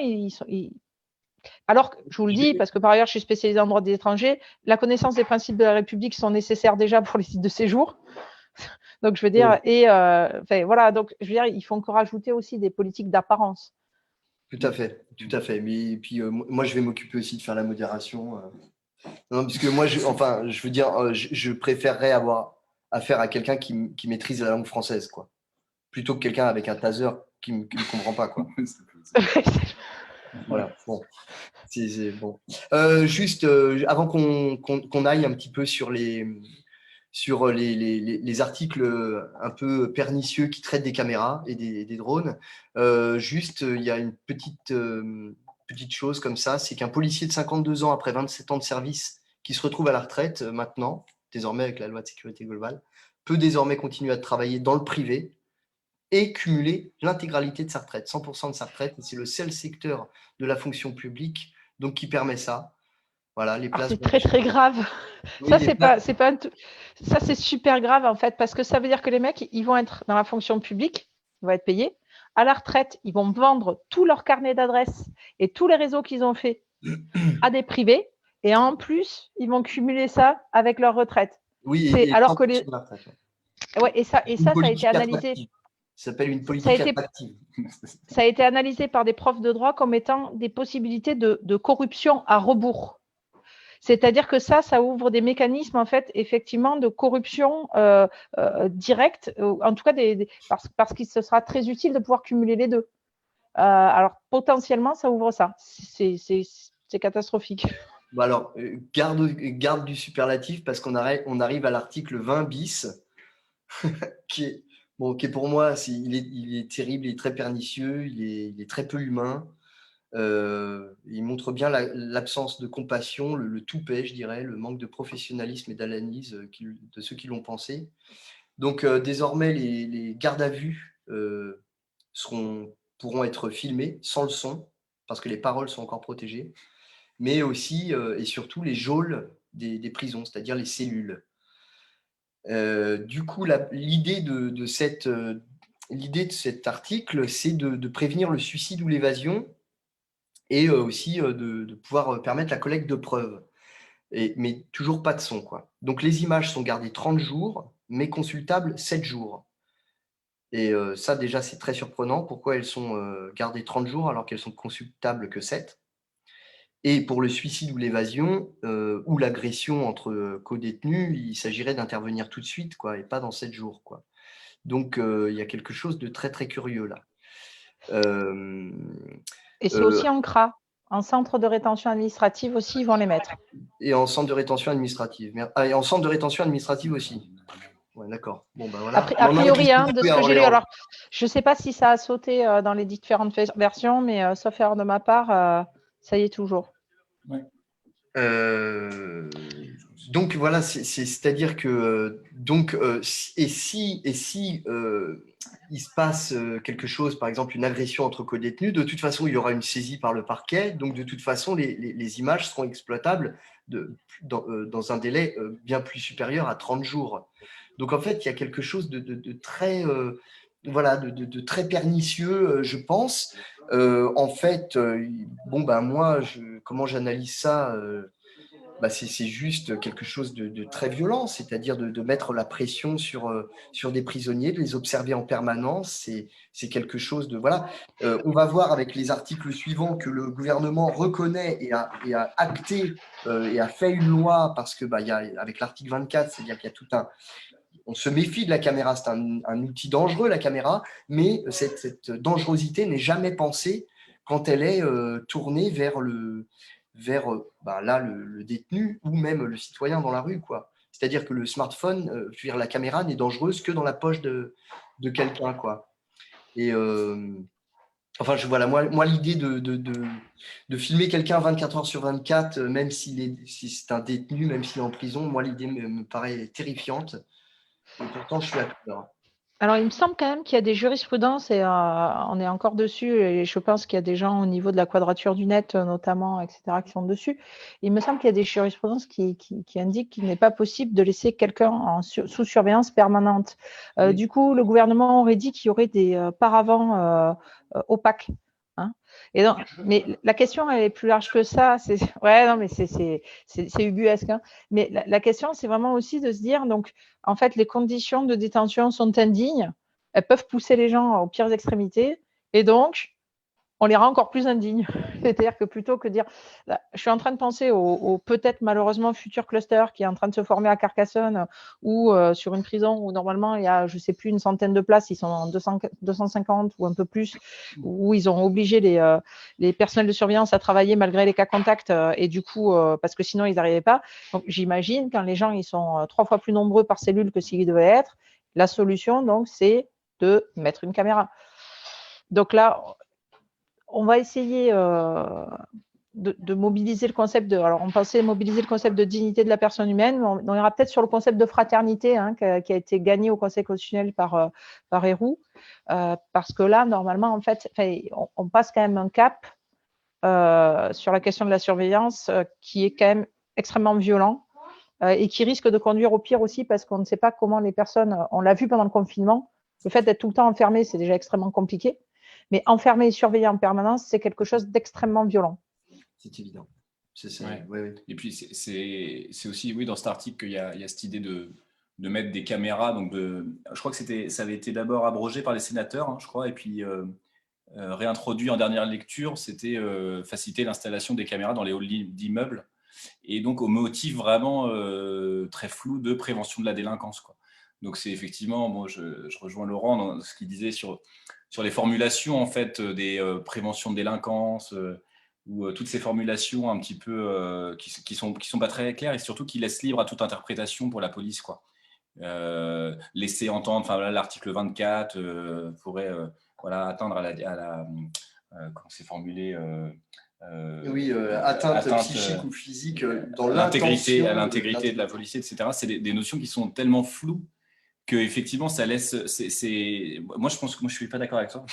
alors, je vous le dis, parce que par ailleurs, je suis spécialisée en droit des étrangers, la connaissance des principes de la République sont nécessaires déjà pour les titres de séjour. Donc, je veux dire, voilà, donc, je veux dire, il faut encore ajouter aussi des politiques d'apparence. Tout à fait, tout à fait. Mais puis, moi, je vais m'occuper aussi de faire la modération. Non, parce que moi, je veux dire, je préférerais avoir affaire à quelqu'un qui maîtrise la langue française, quoi, plutôt que quelqu'un avec un taser qui ne comprend pas, quoi. Voilà, bon. C'est bon. Juste, avant qu'on aille un petit peu sur les articles un peu pernicieux qui traitent des caméras et des drones, juste, il y a une petite chose comme ça, c'est qu'un policier de 52 ans, après 27 ans de service, qui se retrouve à la retraite maintenant, désormais avec la loi de sécurité globale, peut désormais continuer à travailler dans le privé et cumuler l'intégralité de sa retraite, 100% de sa retraite. C'est le seul secteur de la fonction publique donc qui permet ça. Voilà, les places. C'est très très grave. Oui, ça ça c'est super grave en fait parce que ça veut dire que les mecs ils vont être dans la fonction publique, ils vont être payés. À la retraite, ils vont vendre tout leur carnet d'adresses et tous les réseaux qu'ils ont fait à des privés et en plus ils vont cumuler ça avec leur retraite. Oui, alors que les ça a été analysé. Ça s'appelle une politique attractive. Ça a été analysé par des profs de droit comme étant des possibilités de corruption à rebours. C'est-à-dire que ça ouvre des mécanismes, en fait, effectivement, de corruption directe, en tout cas parce qu'il se sera très utile de pouvoir cumuler les deux. Alors, potentiellement, ça ouvre ça. C'est catastrophique. Bon alors, garde du superlatif parce qu'on arrive à l'article 20 bis, qui est pour moi, il est terrible, il est très pernicieux, il est très peu humain. Il montre bien l'absence de compassion, le toupet, je dirais, le manque de professionnalisme et d'analyse de ceux qui l'ont pensé. Donc, désormais, les gardes à vue pourront être filmés sans le son, parce que les paroles sont encore protégées, mais aussi et surtout les geôles des prisons, c'est-à-dire les cellules. Du coup, l'idée de cet article, c'est de prévenir le suicide ou l'évasion et aussi de pouvoir permettre la collecte de preuves. Mais toujours pas de son, quoi. Donc, les images sont gardées 30 jours, mais consultables 7 jours. Et ça, déjà, c'est très surprenant. Pourquoi elles sont gardées 30 jours alors qu'elles sont consultables que 7? Et pour le suicide ou l'évasion, ou l'agression entre co-détenus, il s'agirait d'intervenir tout de suite, quoi, et pas dans 7 jours, quoi. Donc, il y a quelque chose de très, très curieux là. Et c'est aussi en CRA, en centre de rétention administrative aussi, ils vont les mettre. Et en centre de rétention administrative. Et en centre de rétention administrative aussi. Ouais, d'accord. Bon, ben voilà. A priori, de ce que j'ai lu, alors je ne sais pas si ça a sauté dans les différentes versions, mais sauf erreur de ma part, ça y est toujours. Ouais. Donc voilà, c'est-à-dire que si il se passe quelque chose, par exemple une agression entre co-détenus, de toute façon il y aura une saisie par le parquet, donc de toute façon les images seront exploitables dans un délai bien plus supérieur à 30 jours. Donc en fait il y a quelque chose de très de très pernicieux, je pense. En fait, moi, comment j'analyse ça c'est juste quelque chose de très violent, c'est-à-dire de mettre la pression sur des prisonniers, de les observer en permanence. C'est quelque chose de… Voilà. On va voir avec les articles suivants que le gouvernement reconnaît et a acté et a fait une loi parce que avec l'article 24, c'est-à-dire qu'il y a tout un… On se méfie de la caméra, c'est un outil dangereux, la caméra, mais cette dangerosité n'est jamais pensée quand elle est tournée vers le détenu ou même le citoyen dans la rue, quoi. C'est-à-dire que le smartphone, la caméra n'est dangereuse que dans la poche de quelqu'un, quoi. Et Enfin, voilà, moi l'idée de filmer quelqu'un 24 heures sur 24, même si c'est un détenu, même s'il est en prison, moi l'idée me paraît terrifiante. Et pourtant, je suis acteur. Alors, il me semble quand même qu'il y a des jurisprudences et on est encore dessus et je pense qu'il y a des gens au niveau de la Quadrature du Net, notamment, etc., qui sont dessus. Il me semble qu'il y a des jurisprudences qui indiquent qu'il n'est pas possible de laisser quelqu'un sous surveillance permanente. Oui. Du coup, le gouvernement aurait dit qu'il y aurait des paravents opaques. Hein. Et donc, mais la question, elle est plus large que ça. Ouais, non, mais c'est ubuesque. Hein. Mais la question, c'est vraiment aussi de se dire, donc, en fait, les conditions de détention sont indignes. Elles peuvent pousser les gens aux pires extrémités. Et donc, on les rend encore plus indignes. C'est-à-dire que plutôt que de dire, là, je suis en train de penser au peut-être malheureusement futur cluster qui est en train de se former à Carcassonne ou sur une prison où normalement il y a, je ne sais plus, une centaine de places, ils sont en 250 ou un peu plus, où ils ont obligé les personnels de surveillance à travailler malgré les cas contacts et du coup, parce que sinon ils n'arrivaient pas. Donc j'imagine quand les gens ils sont 3 fois plus nombreux par cellule que s'ils devaient être, la solution donc c'est de mettre une caméra. Donc là, on va essayer de mobiliser le concept de. Alors, on pensait mobiliser le concept de dignité de la personne humaine, mais on ira peut-être sur le concept de fraternité qui a été gagné au Conseil constitutionnel par Héroux, parce que là, normalement, en fait, on passe quand même un cap sur la question de la surveillance qui est quand même extrêmement violent et qui risque de conduire au pire aussi parce qu'on ne sait pas comment les personnes. On l'a vu pendant le confinement. Le fait d'être tout le temps enfermé, c'est déjà extrêmement compliqué. Mais enfermé et surveillé en permanence, c'est quelque chose d'extrêmement violent. C'est évident. Ouais. Et puis, c'est aussi, oui, dans cet article qu'il y a cette idée de mettre des caméras. Donc je crois que ça avait été d'abord abrogé par les sénateurs, hein, je crois, et puis réintroduit en dernière lecture, c'était faciliter l'installation des caméras dans les halls d'immeubles. Et donc, au motif vraiment très flou de prévention de la délinquance, quoi. Donc, c'est effectivement, moi, je rejoins Laurent dans ce qu'il disait sur les formulations, en fait, des préventions de délinquance, ou toutes ces formulations un petit peu qui sont pas très claires et surtout qui laissent libre à toute interprétation pour la police, quoi. Laisser entendre, enfin, l'article 24 pourrait voilà, atteindre comment c'est formulé oui, atteinte psychique ou physique dans à l'intégrité de la police, etc. C'est des notions qui sont tellement floues que effectivement ça laisse. Moi je pense que je suis pas d'accord avec toi.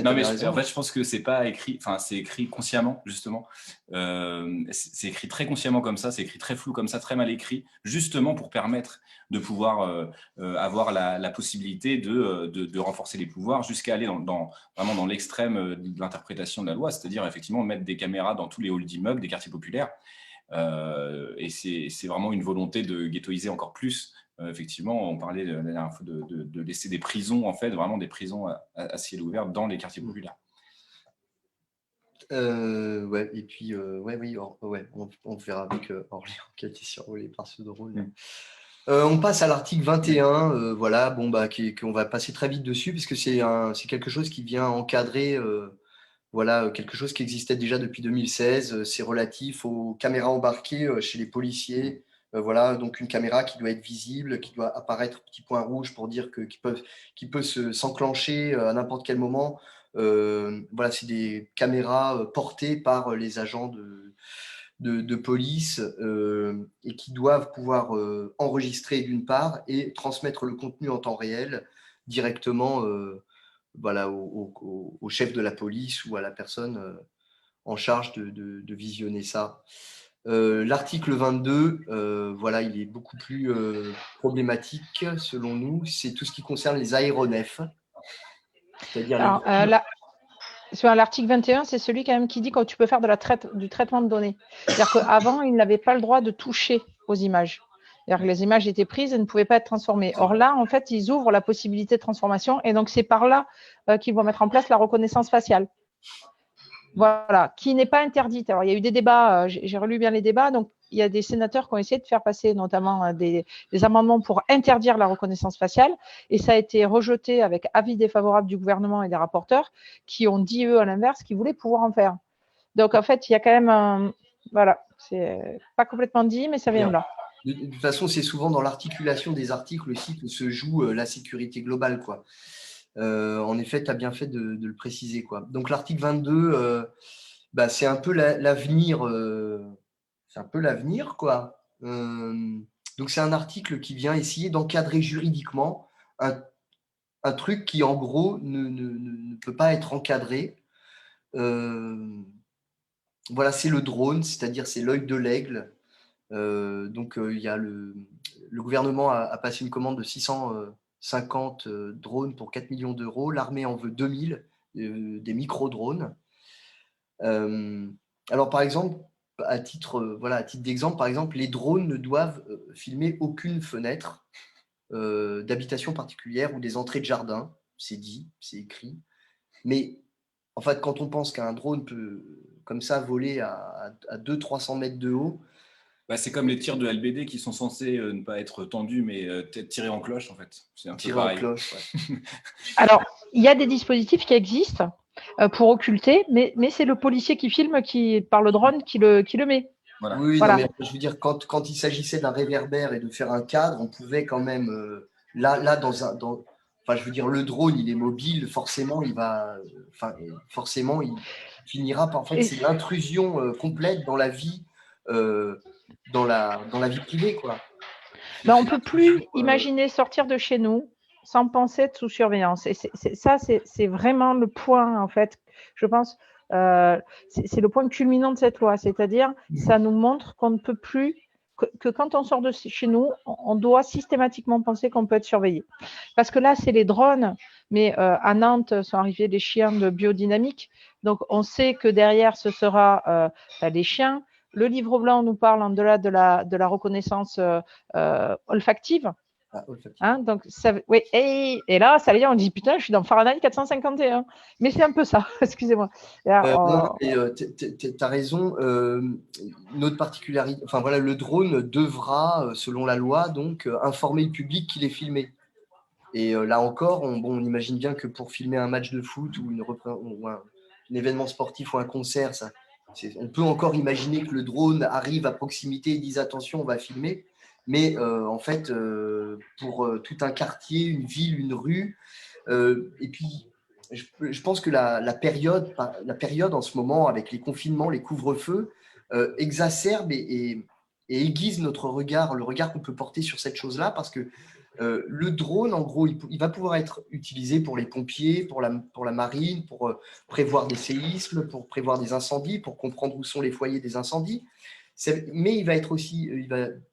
Non mais en fait je pense que c'est pas écrit. Enfin c'est écrit consciemment justement. C'est écrit très consciemment comme ça. C'est écrit très flou comme ça, très mal écrit, justement pour permettre de pouvoir avoir la possibilité de renforcer les pouvoirs jusqu'à aller vraiment dans l'extrême de l'interprétation de la loi, c'est-à-dire effectivement mettre des caméras dans tous les halls d'immeubles, des quartiers populaires. Et c'est vraiment une volonté de ghettoiser encore plus. Effectivement, on parlait la dernière fois de laisser des prisons, en fait, vraiment des prisons à ciel ouvert dans les quartiers populaires. Ouais, et puis, on verra avec Orléans qui a été survolé par ce drone. On passe à l'article 21, voilà, bon, bah, qu'on va passer très vite dessus, puisque c'est quelque chose qui vient encadrer voilà, quelque chose qui existait déjà depuis 2016. C'est relatif aux caméras embarquées chez les policiers. Voilà, donc une caméra qui doit être visible, qui doit apparaître petit point rouge pour dire qui peut s'enclencher à n'importe quel moment. Voilà, c'est des caméras portées par les agents de police et qui doivent pouvoir enregistrer d'une part et transmettre le contenu en temps réel directement voilà, au chef de la police ou à la personne en charge de visionner ça. L'article 22, voilà, il est beaucoup plus problématique selon nous. C'est tout ce qui concerne les aéronefs. C'est-à-dire sur l'article 21, c'est celui quand même qui dit que tu peux faire du traitement de données. C'est-à-dire qu'avant, ils n'avaient pas le droit de toucher aux images. C'est-à-dire que les images étaient prises et ne pouvaient pas être transformées. Or là, en fait, ils ouvrent la possibilité de transformation et donc c'est par là qu'ils vont mettre en place la reconnaissance faciale. Voilà, qui n'est pas interdite. Alors, il y a eu des débats, j'ai relu bien les débats, donc il y a des sénateurs qui ont essayé de faire passer notamment des amendements pour interdire la reconnaissance faciale, et ça a été rejeté avec avis défavorable du gouvernement et des rapporteurs qui ont dit, eux, à l'inverse, qu'ils voulaient pouvoir en faire. Donc, en fait, il y a quand même voilà, c'est pas complètement dit, mais ça vient de là. De toute façon, c'est souvent dans l'articulation des articles aussi que se joue la sécurité globale, quoi. En effet, tu as bien fait de le préciser, quoi. Donc l'article 22, bah, c'est un peu l'avenir, c'est un peu l'avenir, quoi. Donc c'est un article qui vient essayer d'encadrer juridiquement un truc qui, en gros, ne peut pas être encadré. Voilà, c'est le drone, c'est-à-dire c'est l'œil de l'aigle. Donc il y a le gouvernement a passé une commande de 650 drones pour 4 millions d'euros. L'armée en veut 2000, des micro-drones. Alors par exemple, à titre d'exemple, par exemple, les drones ne doivent filmer aucune fenêtre d'habitation particulière ou des entrées de jardin. C'est dit, c'est écrit. Mais en fait, quand on pense qu'un drone peut comme ça voler à 200-300 mètres de haut, Bah, c'est comme les tirs de LBD qui sont censés ne pas être tendus, mais tirés en cloche, en fait. C'est un peu tirer en pareil. cloche, ouais. Alors, il y a des dispositifs qui existent pour occulter, mais c'est le policier qui filme par le drone qui le met. Voilà. Oui, Voilà. non, mais je veux dire, quand il s'agissait d'un réverbère et de faire un cadre, on pouvait quand même, enfin, je veux dire, le drone, il est mobile, forcément, forcément, il finira par, en fait, Et- c'est l'intrusion complète dans la vie, dans la vie privée, quoi. Ben, on ne C'est peut plus l'intrusion, imaginer sortir de chez nous sans penser être sous surveillance. Et c'est vraiment le point, en fait, je pense, c'est le point culminant de cette loi. C'est-à-dire, ça nous montre qu'on ne peut plus, que quand on sort de chez nous, on doit systématiquement penser qu'on peut être surveillé. Parce que là, c'est les drones, mais à Nantes sont arrivés des chiens de biodynamique. Donc, on sait que derrière, ce sera des chiens. Le livre blanc nous parle en delà de la reconnaissance olfactive. Hein, donc oui, et là, ça veut dire, on dit putain, je suis dans Fahrenheit 451. Mais c'est un peu ça, excusez-moi. Non, tu as raison. Une autre particularité, enfin voilà, le drone devra, selon la loi, donc informer le public qu'il est filmé. Et là encore, on imagine bien que pour filmer un match de foot ou un événement sportif ou un concert, on peut encore imaginer que le drone arrive à proximité et dise attention, on va filmer. Mais en fait, pour tout un quartier, une ville, une rue, et puis je pense que la période en ce moment, avec les confinements, les couvre-feux, exacerbe et aiguise notre regard, le regard qu'on peut porter sur cette chose-là, parce que le drone, en gros, il va pouvoir être utilisé pour les pompiers, pour la marine, pour prévoir des séismes, pour prévoir des incendies, pour comprendre où sont les foyers des incendies. Mais il va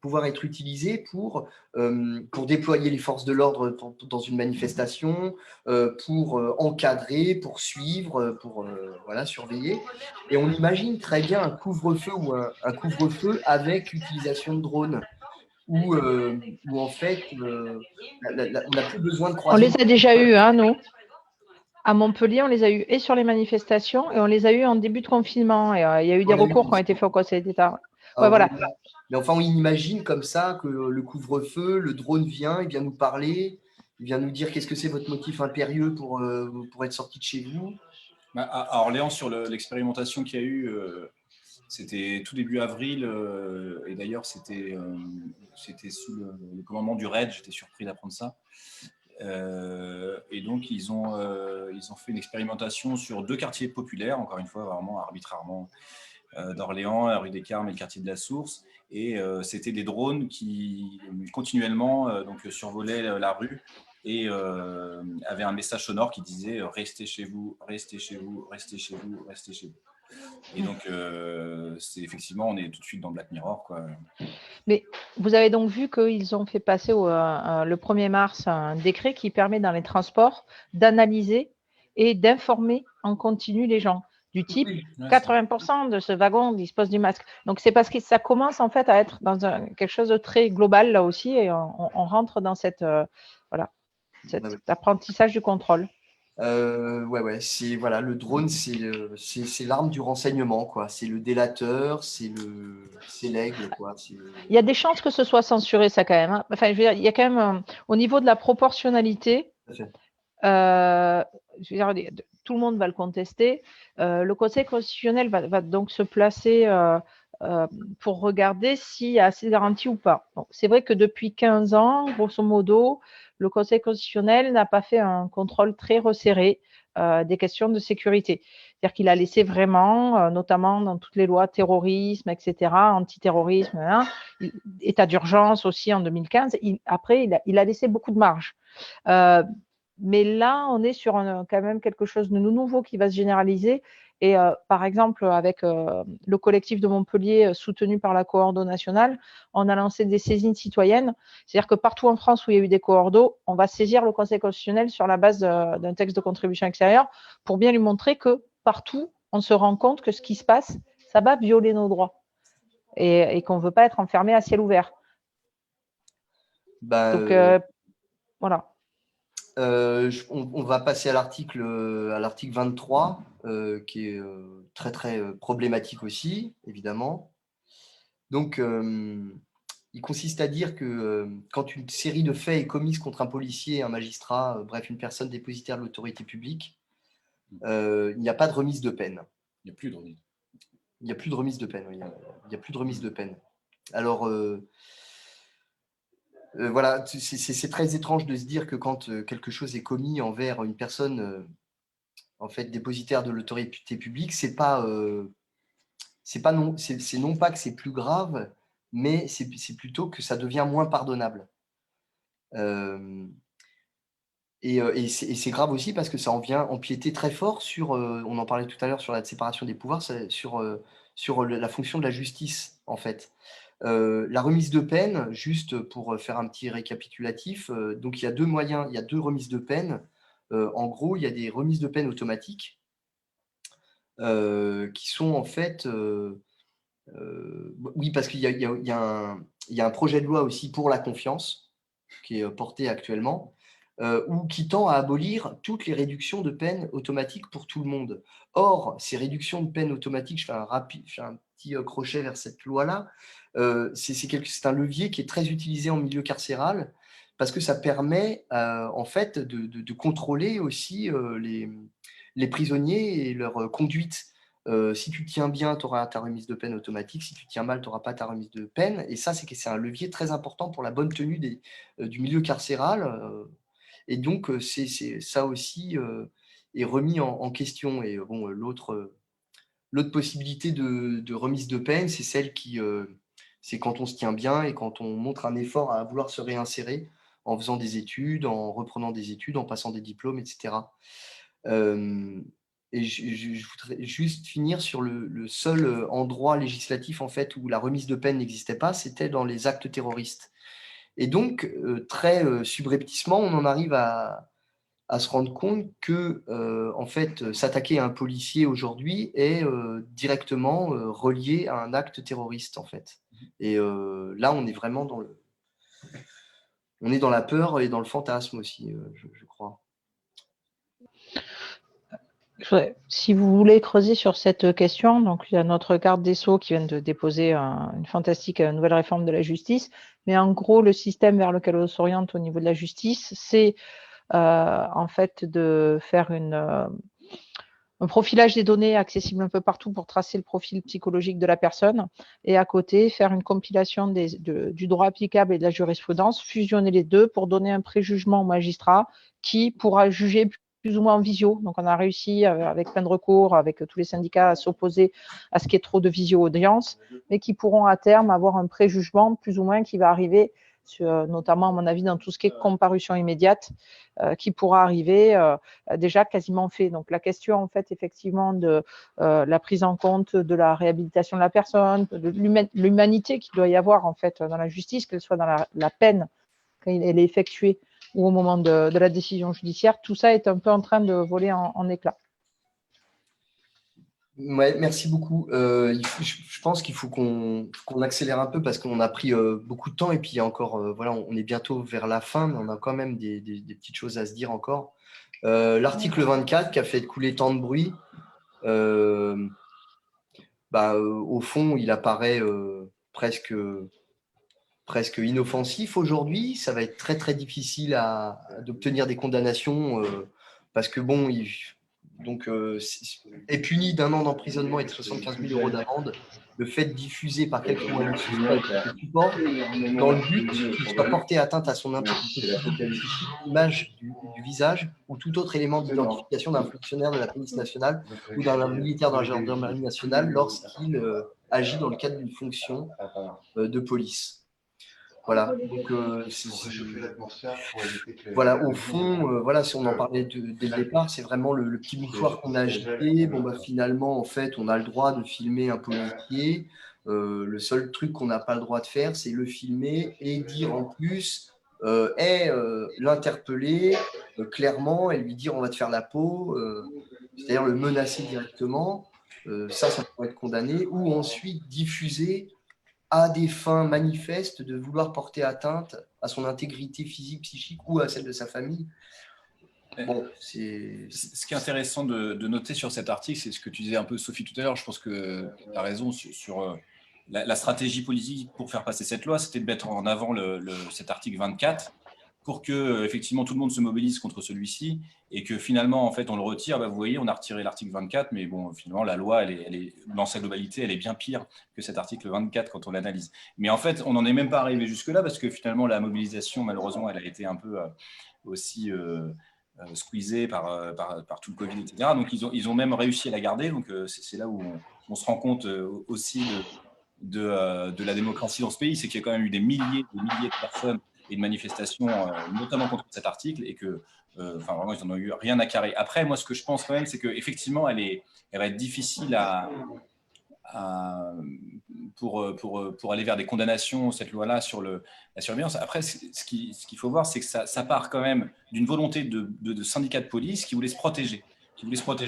pouvoir être utilisé pour déployer les forces de l'ordre dans une manifestation, pour encadrer, pour suivre, pour voilà, surveiller. Et on imagine très bien un couvre-feu ou un couvre-feu avec utilisation de drones, où en fait, on n'a plus besoin de on croiser. les a déjà eus, hein, nous. À Montpellier, on les a eus et sur les manifestations et on les a eus en début de confinement. Et il y a eu des recours qui ont été faits au Conseil d'État. Ouais, voilà. Mais enfin, on imagine comme ça que le couvre-feu, le drone vient, il vient nous parler, il vient nous dire qu'est-ce que c'est votre motif impérieux pour être sorti de chez vous. À Orléans, sur l'expérimentation qu'il y a eu, c'était tout début avril, et d'ailleurs c'était sous le commandement du RAID, j'étais surpris d'apprendre ça. Et donc ils ont fait une expérimentation sur 2 quartiers populaires, encore une fois vraiment arbitrairement, d'Orléans, la rue des Carmes et le quartier de la Source, et c'était des drones qui continuellement donc survolaient la rue et avaient un message sonore qui disait restez chez vous, restez chez vous, restez chez vous, restez chez vous. Et donc, c'est effectivement, on est tout de suite dans Black Mirror, quoi. Mais vous avez donc vu qu'ils ont fait passer le 1er mars un décret qui permet dans les transports d'analyser et d'informer en continu les gens. Du type, 80% de ce wagon dispose du masque. Donc, c'est parce que ça commence en fait à être dans quelque chose de très global là aussi et on rentre dans cet apprentissage du contrôle. Ouais, voilà, le drone, c'est l'arme du renseignement, quoi. C'est le délateur, c'est l'aigle, quoi. Il y a des chances que ce soit censuré, ça quand même. Hein. Enfin, je veux dire, il y a quand même au niveau de la proportionnalité. Je veux dire, tout le monde va le contester. Le Conseil constitutionnel va donc se placer pour regarder s'il y a assez de garanties ou pas. Bon, c'est vrai que depuis 15 ans, grosso modo, le Conseil constitutionnel n'a pas fait un contrôle très resserré des questions de sécurité. C'est-à-dire qu'il a laissé vraiment, notamment dans toutes les lois terrorisme, etc., antiterrorisme, hein, état d'urgence aussi en 2015, après, il a laissé beaucoup de marge. Mais là, on est sur quand même quelque chose de nouveau qui va se généraliser. Et par exemple, avec le collectif de Montpellier soutenu par la coordo nationale, on a lancé des saisines citoyennes. C'est-à-dire que partout en France où il y a eu des coordos, on va saisir le Conseil constitutionnel sur la base d'un texte de contribution extérieure pour bien lui montrer que partout, on se rend compte que ce qui se passe, ça va violer nos droits et qu'on ne veut pas être enfermé à ciel ouvert. Donc, voilà. On va passer à l'article 23, qui est très, très problématique aussi, évidemment. Donc, il consiste à dire que quand une série de faits est commise contre un policier, un magistrat, bref, une personne dépositaire de l'autorité publique, il n'y a pas de remise de peine. Il n'y a plus de remise. Il n'y a plus de remise de peine, oui. Il n'y a plus de remise de peine. Alors, voilà, c'est très étrange de se dire que quand quelque chose est commis envers une personne en fait dépositaire de l'autorité publique, c'est non pas que c'est plus grave, mais c'est plutôt que ça devient moins pardonnable. Et c'est grave aussi parce que ça en vient empiéter très fort sur, on en parlait tout à l'heure sur la séparation des pouvoirs, sur la fonction de la justice, en fait. La remise de peine, juste pour faire un petit récapitulatif, donc il y a deux moyens, il y a deux remises de peine. En gros, il y a des remises de peine automatiques qui sont en fait… oui, parce qu'il y a un projet de loi aussi pour la confiance qui est porté actuellement, ou qui tend à abolir toutes les réductions de peine automatiques pour tout le monde. Or, ces réductions de peine automatiques, je fais un petit crochet vers cette loi-là, c'est un levier qui est très utilisé en milieu carcéral parce que ça permet en fait de contrôler aussi les prisonniers et leur conduite. Si tu tiens bien, tu auras ta remise de peine automatique. Si tu tiens mal, tu n'auras pas ta remise de peine. Et ça, c'est un levier très important pour la bonne tenue du milieu carcéral. Et donc, ça aussi est remis en question. Et bon, l'autre possibilité de remise de peine, c'est celle c'est quand on se tient bien et quand on montre un effort à vouloir se réinsérer en faisant des études, en reprenant des études, en passant des diplômes, etc. Et je voudrais juste finir sur le seul endroit législatif en fait où la remise de peine n'existait pas, c'était dans les actes terroristes. Et donc, très subrepticement, on en arrive à se rendre compte que, en fait, s'attaquer à un policier aujourd'hui est directement relié à un acte terroriste, en fait. Et là, on est vraiment on est dans la peur et dans le fantasme aussi, je crois. Si vous voulez creuser sur cette question, donc il y a notre garde des Sceaux qui vient de déposer une fantastique nouvelle réforme de la justice, mais en gros, le système vers lequel on s'oriente au niveau de la justice, c'est en fait de faire un profilage des données accessible un peu partout pour tracer le profil psychologique de la personne et à côté faire une compilation du droit applicable et de la jurisprudence, fusionner les deux pour donner un préjugement au magistrat qui pourra juger plus ou moins en visio. Donc, on a réussi avec plein de recours, avec tous les syndicats, à s'opposer à ce qui est trop de visio-audience, mais qui pourront à terme avoir un préjugement plus ou moins qui va arriver, notamment à mon avis dans tout ce qui est comparution immédiate, qui pourra arriver déjà quasiment fait. Donc, la question, en fait, effectivement, de la prise en compte de la réhabilitation de la personne, de l'humanité qu'il doit y avoir, en fait, dans la justice, qu'elle soit dans la peine, quand elle est effectuée, ou au moment de la décision judiciaire, tout ça est un peu en train de voler en éclats. Ouais, merci beaucoup. Je pense qu'il faut qu'on accélère un peu parce qu'on a pris beaucoup de temps et puis il y a encore, voilà, on est bientôt vers la fin, mais on a quand même des petites choses à se dire encore. L'article 24 qui a fait couler tant de bruit, au fond, il apparaît presque inoffensif aujourd'hui. Ça va être très très difficile d'obtenir des condamnations parce que bon, donc est puni d'1 an d'emprisonnement et de 75 000 € d'amende le fait de diffuser par quelque moyen support dans le but qu'il soit porté atteinte à son intégrité physique, l'image du visage ou tout autre élément d'identification d'un fonctionnaire de la police nationale ou d'un militaire de la gendarmerie nationale lorsqu'il agit dans le cadre d'une fonction de police. Voilà, donc voilà, au fond, voilà, si on en parlait dès le départ, c'est vraiment le petit mouchoir qu'on a agité. Bon, bah, finalement, en fait, on a le droit de filmer un policier. Le seul truc qu'on n'a pas le droit de faire, c'est le filmer et dire en plus, l'interpeller clairement et lui dire on va te faire la peau, c'est-à-dire le menacer directement. Ça pourrait être condamné, ou ensuite diffuser à des fins manifestes de vouloir porter atteinte à son intégrité physique, psychique ou à celle de sa famille. Bon, ce qui est intéressant de noter sur cet article, c'est ce que tu disais un peu, Sophie, tout à l'heure. Je pense que tu as raison sur la stratégie politique pour faire passer cette loi, c'était de mettre en avant cet article 24 pour que effectivement tout le monde se mobilise contre celui-ci et que finalement en fait on le retire. Bah, vous voyez, on a retiré l'article 24, mais bon, finalement la loi elle est dans sa globalité, elle est bien pire que cet article 24 quand on l'analyse. Mais en fait, on n'en est même pas arrivé jusque-là parce que finalement la mobilisation, malheureusement, elle a été un peu aussi squeezée par tout le Covid, etc. Donc ils ont même réussi à la garder. Donc c'est là où on se rend compte aussi de la démocratie dans ce pays, c'est qu'il y a quand même eu des milliers de personnes et de manifestations, notamment contre cet article, et que, vraiment, ils n'en ont eu rien à carrer. Après, moi, ce que je pense quand même, c'est qu'effectivement, elle va être difficile pour aller vers des condamnations, cette loi-là, sur la surveillance. Après, ce qu'il faut voir, c'est que ça part quand même d'une volonté de syndicats de police qui voulaient se protéger.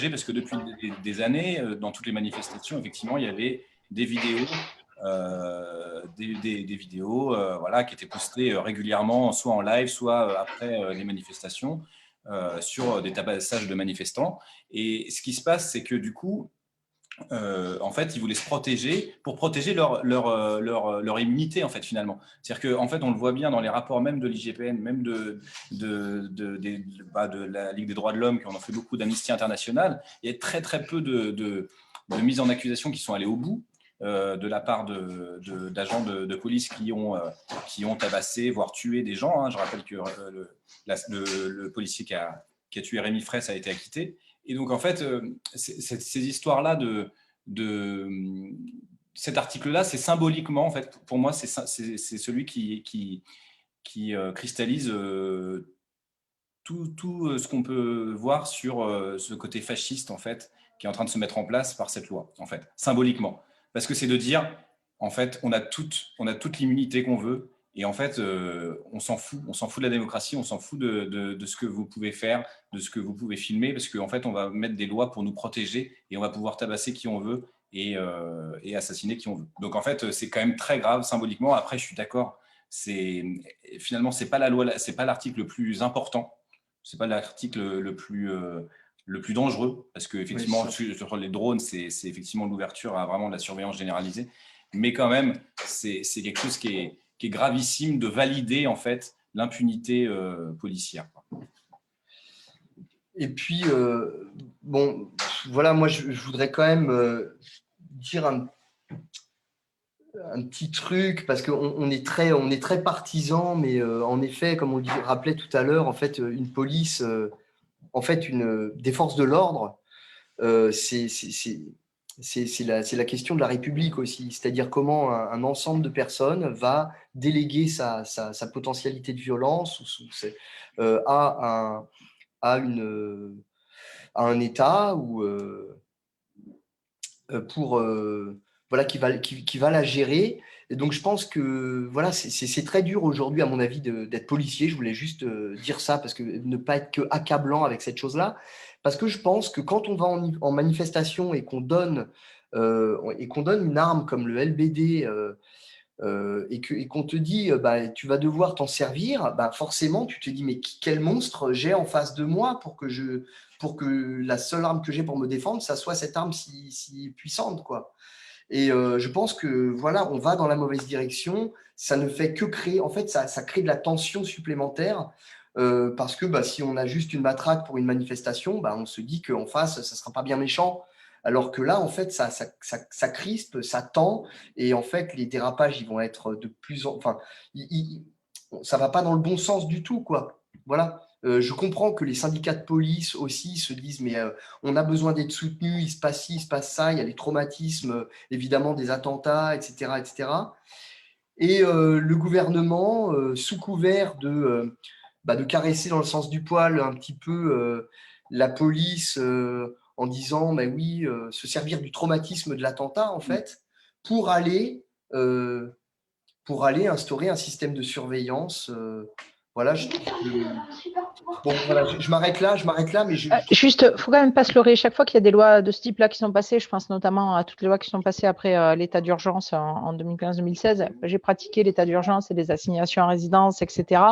Parce que depuis des années, dans toutes les manifestations, effectivement, il y avait des vidéos voilà, qui étaient postées régulièrement, soit en live, soit après les manifestations, sur des tabassages de manifestants. Et ce qui se passe, c'est que du coup, en fait, ils voulaient se protéger pour protéger leur immunité, en fait, finalement. C'est-à-dire qu'en fait, on le voit bien dans les rapports même de l'IGPN, même de la Ligue des droits de l'homme, qui en ont fait beaucoup, d'Amnesty International. Il y a très, très peu de mises en accusation qui sont allées au bout. De la part d'agents de police qui ont tabassé, voire tué des gens. Hein. Je rappelle que le policier qui a tué Rémi Fraisse a été acquitté. Et donc, en fait, ces histoires-là cet article-là, c'est symboliquement, en fait, pour moi, c'est celui qui cristallise tout ce qu'on peut voir sur ce côté fasciste, en fait, qui est en train de se mettre en place par cette loi, en fait, symboliquement. Parce que c'est de dire, en fait, on a toute l'immunité qu'on veut, et en fait, on s'en fout de la démocratie, on s'en fout de ce que vous pouvez faire, de ce que vous pouvez filmer, parce qu'en fait, on va mettre des lois pour nous protéger, et on va pouvoir tabasser qui on veut, et assassiner qui on veut. Donc en fait, c'est quand même très grave symboliquement. Après, je suis d'accord, finalement, c'est pas l'article le plus important, c'est pas l'article le plus dangereux, parce qu'effectivement, oui, sur les drones, c'est effectivement l'ouverture à vraiment de la surveillance généralisée. Mais quand même, c'est quelque chose qui est gravissime de valider, en fait, l'impunité policière. Et puis, bon, voilà, moi, je voudrais quand même dire un petit truc, parce qu'on est très partisans, mais en effet, comme on le rappelait tout à l'heure, en fait, une police, en fait, des forces de l'ordre, c'est la question de la République aussi, c'est-à-dire comment un ensemble de personnes va déléguer sa potentialité de violence à un État ou voilà, qui va la gérer. Et donc, je pense que voilà, c'est très dur aujourd'hui, à mon avis, d'être policier. Je voulais juste dire ça, parce que ne pas être que accablant avec cette chose-là. Parce que je pense que quand on va en manifestation et qu'on donne une arme comme le LBD et qu'on te dit bah, tu vas devoir t'en servir, bah, forcément, tu te dis mais quel monstre j'ai en face de moi pour que la seule arme que j'ai pour me défendre, ça soit cette arme si puissante, quoi. Et je pense que voilà, on va dans la mauvaise direction. Ça ne fait que créer, en fait, ça crée de la tension supplémentaire parce que si on a juste une matraque pour une manifestation, on se dit qu'en face, ça ne sera pas bien méchant. Alors que là, en fait, ça crispe, ça tend, et en fait, les dérapages, ils vont être de plus en… Enfin, ça ne va pas dans le bon sens du tout, quoi. Voilà. Je comprends que les syndicats de police aussi se disent, mais on a besoin d'être soutenus, il se passe ci, il se passe ça, il y a les traumatismes, évidemment, des attentats, etc., etc. Et le gouvernement, sous couvert de caresser dans le sens du poil un petit peu la police en disant, oui, se servir du traumatisme de l'attentat, en fait, pour aller, euh, instaurer un système de surveillance. Voilà, je trouve que… Bon, voilà, je m'arrête là, mais Juste, faut quand même pas se leurrer. Chaque fois qu'il y a des lois de ce type-là qui sont passées, je pense notamment à toutes les lois qui sont passées après l'état d'urgence en 2015-2016. J'ai pratiqué l'état d'urgence et les assignations à résidence, etc.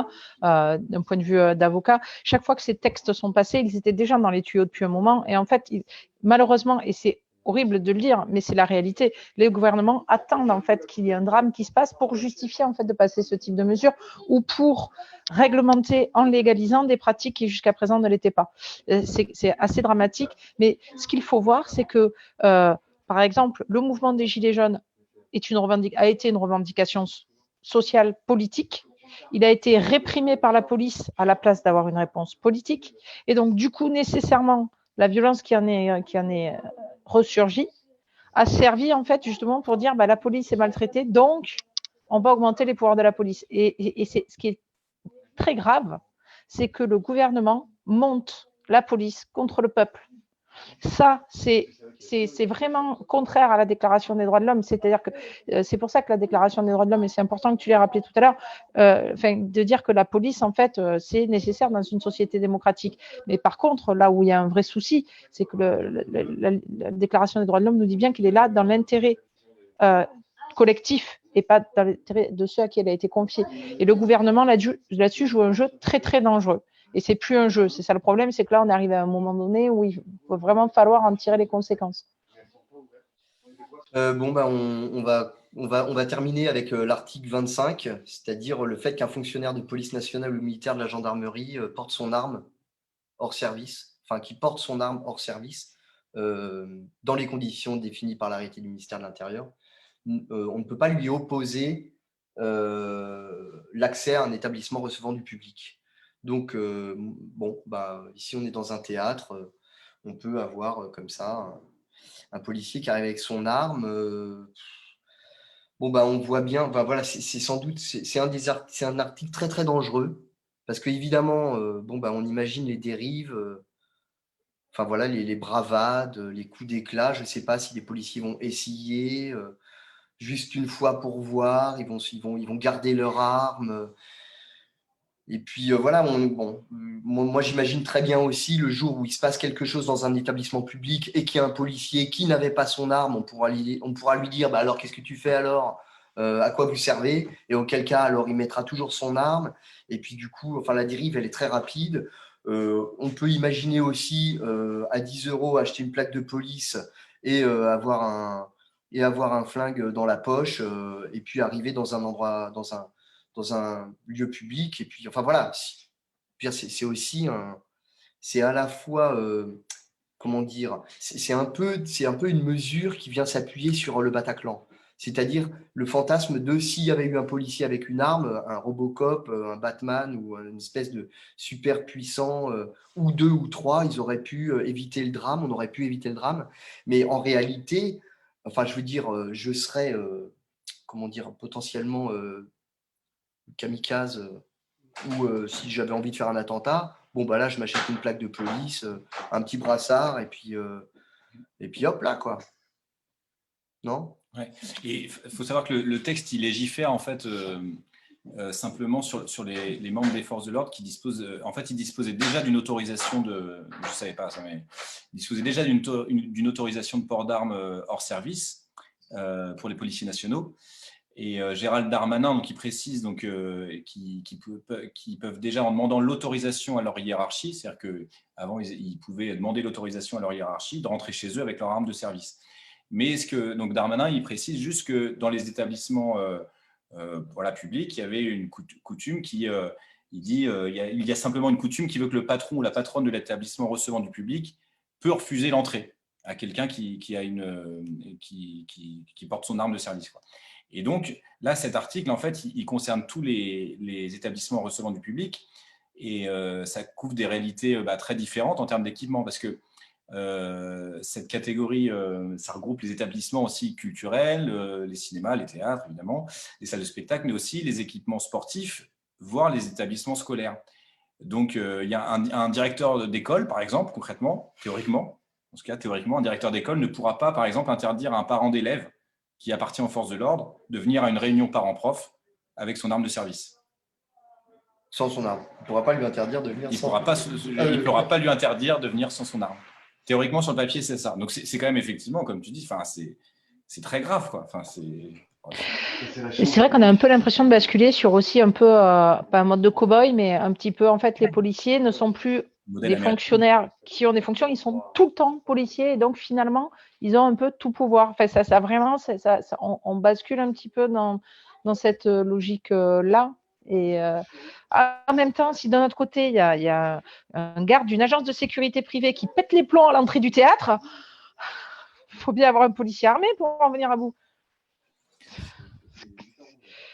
D'un point de vue d'avocat. Chaque fois que ces textes sont passés, ils étaient déjà dans les tuyaux depuis un moment. Et en fait, malheureusement, et c'est horrible de le dire, mais c'est la réalité. Les gouvernements attendent en fait qu'il y ait un drame qui se passe pour justifier en fait de passer ce type de mesures ou pour réglementer en légalisant des pratiques qui jusqu'à présent ne l'étaient pas. C'est assez dramatique, mais ce qu'il faut voir, c'est que, par exemple, le mouvement des Gilets jaunes a été une revendication sociale, politique. Il a été réprimé par la police à la place d'avoir une réponse politique. Et donc, du coup, nécessairement, la violence qui en est ressurgie a servi, en fait, justement pour dire la police est maltraitée, donc on va augmenter les pouvoirs de la police. Et c'est ce qui est très grave, c'est que le gouvernement monte la police contre le peuple. Ça, c'est vraiment contraire à la Déclaration des droits de l'homme. C'est-à-dire que c'est pour ça que la Déclaration des droits de l'homme, et c'est important que tu l'aies rappelé tout à l'heure, de dire que la police, en fait, c'est nécessaire dans une société démocratique. Mais par contre, là où il y a un vrai souci, c'est que la Déclaration des droits de l'homme nous dit bien qu'il est là dans l'intérêt collectif et pas dans l'intérêt de ceux à qui elle a été confiée. Et le gouvernement, là-dessus, joue un jeu très, très dangereux. Et c'est plus un jeu. C'est ça le problème, c'est que là, on arrive à un moment donné où il va vraiment falloir en tirer les conséquences. on va terminer avec l'article 25, c'est-à-dire le fait qu'un fonctionnaire de police nationale ou militaire de la gendarmerie porte son arme hors service, qui porte son arme hors service dans les conditions définies par l'arrêté du ministère de l'Intérieur. On ne peut pas lui opposer l'accès à un établissement recevant du public. Donc, ici, on est dans un théâtre. On peut avoir comme ça un policier qui arrive avec son arme. On voit bien. Voilà, c'est sans doute c'est un article très très dangereux parce que évidemment, on imagine les dérives. Voilà, les bravades, les coups d'éclat. Je ne sais pas si les policiers vont essayer juste une fois pour voir. Ils vont garder leur arme. Et puis voilà, moi j'imagine très bien aussi le jour où il se passe quelque chose dans un établissement public et qu'il y a un policier qui n'avait pas son arme, on pourra lui dire alors qu'est-ce que tu fais alors, à quoi vous servez, et auquel cas alors il mettra toujours son arme. Et puis du coup, la dérive elle est très rapide. On peut imaginer aussi à 10 € acheter une plaque de police et avoir un flingue dans la poche et puis arriver dans un endroit, dans un lieu public. Et puis, voilà, c'est aussi c'est à la fois, comment dire, c'est un peu une mesure qui vient s'appuyer sur le Bataclan. C'est-à-dire le fantasme de s'il y avait eu un policier avec une arme, un Robocop, un Batman ou une espèce de super puissant, ou deux ou trois, ils auraient pu éviter le drame, on aurait pu éviter le drame. Mais en réalité, je veux dire, je serais, comment dire, potentiellement kamikaze ou si j'avais envie de faire un attentat, là, je m'achète une plaque de police, un petit brassard et puis hop là, quoi. Non ? Ouais. Et il faut savoir que le texte, il légifère en fait simplement sur les membres des forces de l'ordre qui disposent. En fait, ils disposaient déjà d'une autorisation de. Je ne savais pas ça, mais ils disposaient déjà d'une autorisation de port d'armes hors service pour les policiers nationaux. Et Gérald Darmanin, donc, il précise donc, qu'ils peuvent déjà, en demandant l'autorisation à leur hiérarchie, c'est-à-dire qu'avant, ils pouvaient demander l'autorisation à leur hiérarchie de rentrer chez eux avec leur arme de service. Mais donc Darmanin, il précise juste que dans les établissements publics, il y avait une coutume qui Il dit il y a simplement une coutume qui veut que le patron ou la patronne de l'établissement recevant du public peut refuser l'entrée à quelqu'un qui porte son arme de service, quoi. Et donc, là, cet article, en fait, il concerne tous les établissements recevant du public et ça couvre des réalités très différentes en termes d'équipement parce que cette catégorie, ça regroupe les établissements aussi culturels, les cinémas, les théâtres, évidemment, les salles de spectacle, mais aussi les équipements sportifs, voire les établissements scolaires. Donc, il y a un directeur d'école, par exemple, concrètement, théoriquement, en ce cas, théoriquement, un directeur d'école ne pourra pas, par exemple, interdire à un parent d'élève qui appartient aux forces de l'ordre de venir à une réunion parents-prof avec son arme de service. Sans son arme. Il ne pourra pas lui interdire de venir Il sans... ne pourra pas lui interdire de venir sans son arme. Théoriquement, sur le papier, c'est ça. Donc, c'est quand même effectivement, comme tu dis, c'est très grave, quoi. C'est vrai qu'on a un peu l'impression de basculer sur aussi un peu, pas un mode de cow-boy, mais un petit peu, en fait, les policiers ne sont plus des fonctionnaires qui ont des fonctions, ils sont tout le temps policiers et donc finalement, ils ont un peu tout pouvoir. Enfin, ça vraiment, on bascule un petit peu dans cette logique-là. Et en même temps, si de notre côté, il y a un garde d'une agence de sécurité privée qui pète les plombs à l'entrée du théâtre, il faut bien avoir un policier armé pour en venir à bout.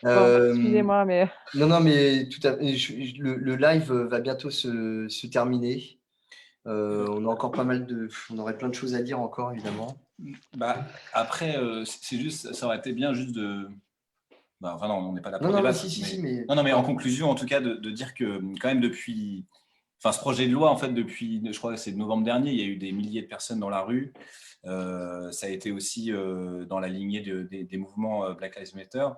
Excusez-moi, mais... Non, mais tout à... le live va bientôt se terminer. On a encore pas mal on aurait plein de choses à dire encore, évidemment. Après, c'est juste, ça aurait été bien juste de... non, on n'est pas là pour débattre. Non, mais en conclusion, en tout cas, de dire que quand même depuis... Enfin, ce projet de loi, en fait, depuis, je crois que c'est de novembre dernier, il y a eu des milliers de personnes dans la rue. Ça a été aussi dans la lignée des mouvements Black Lives Matter.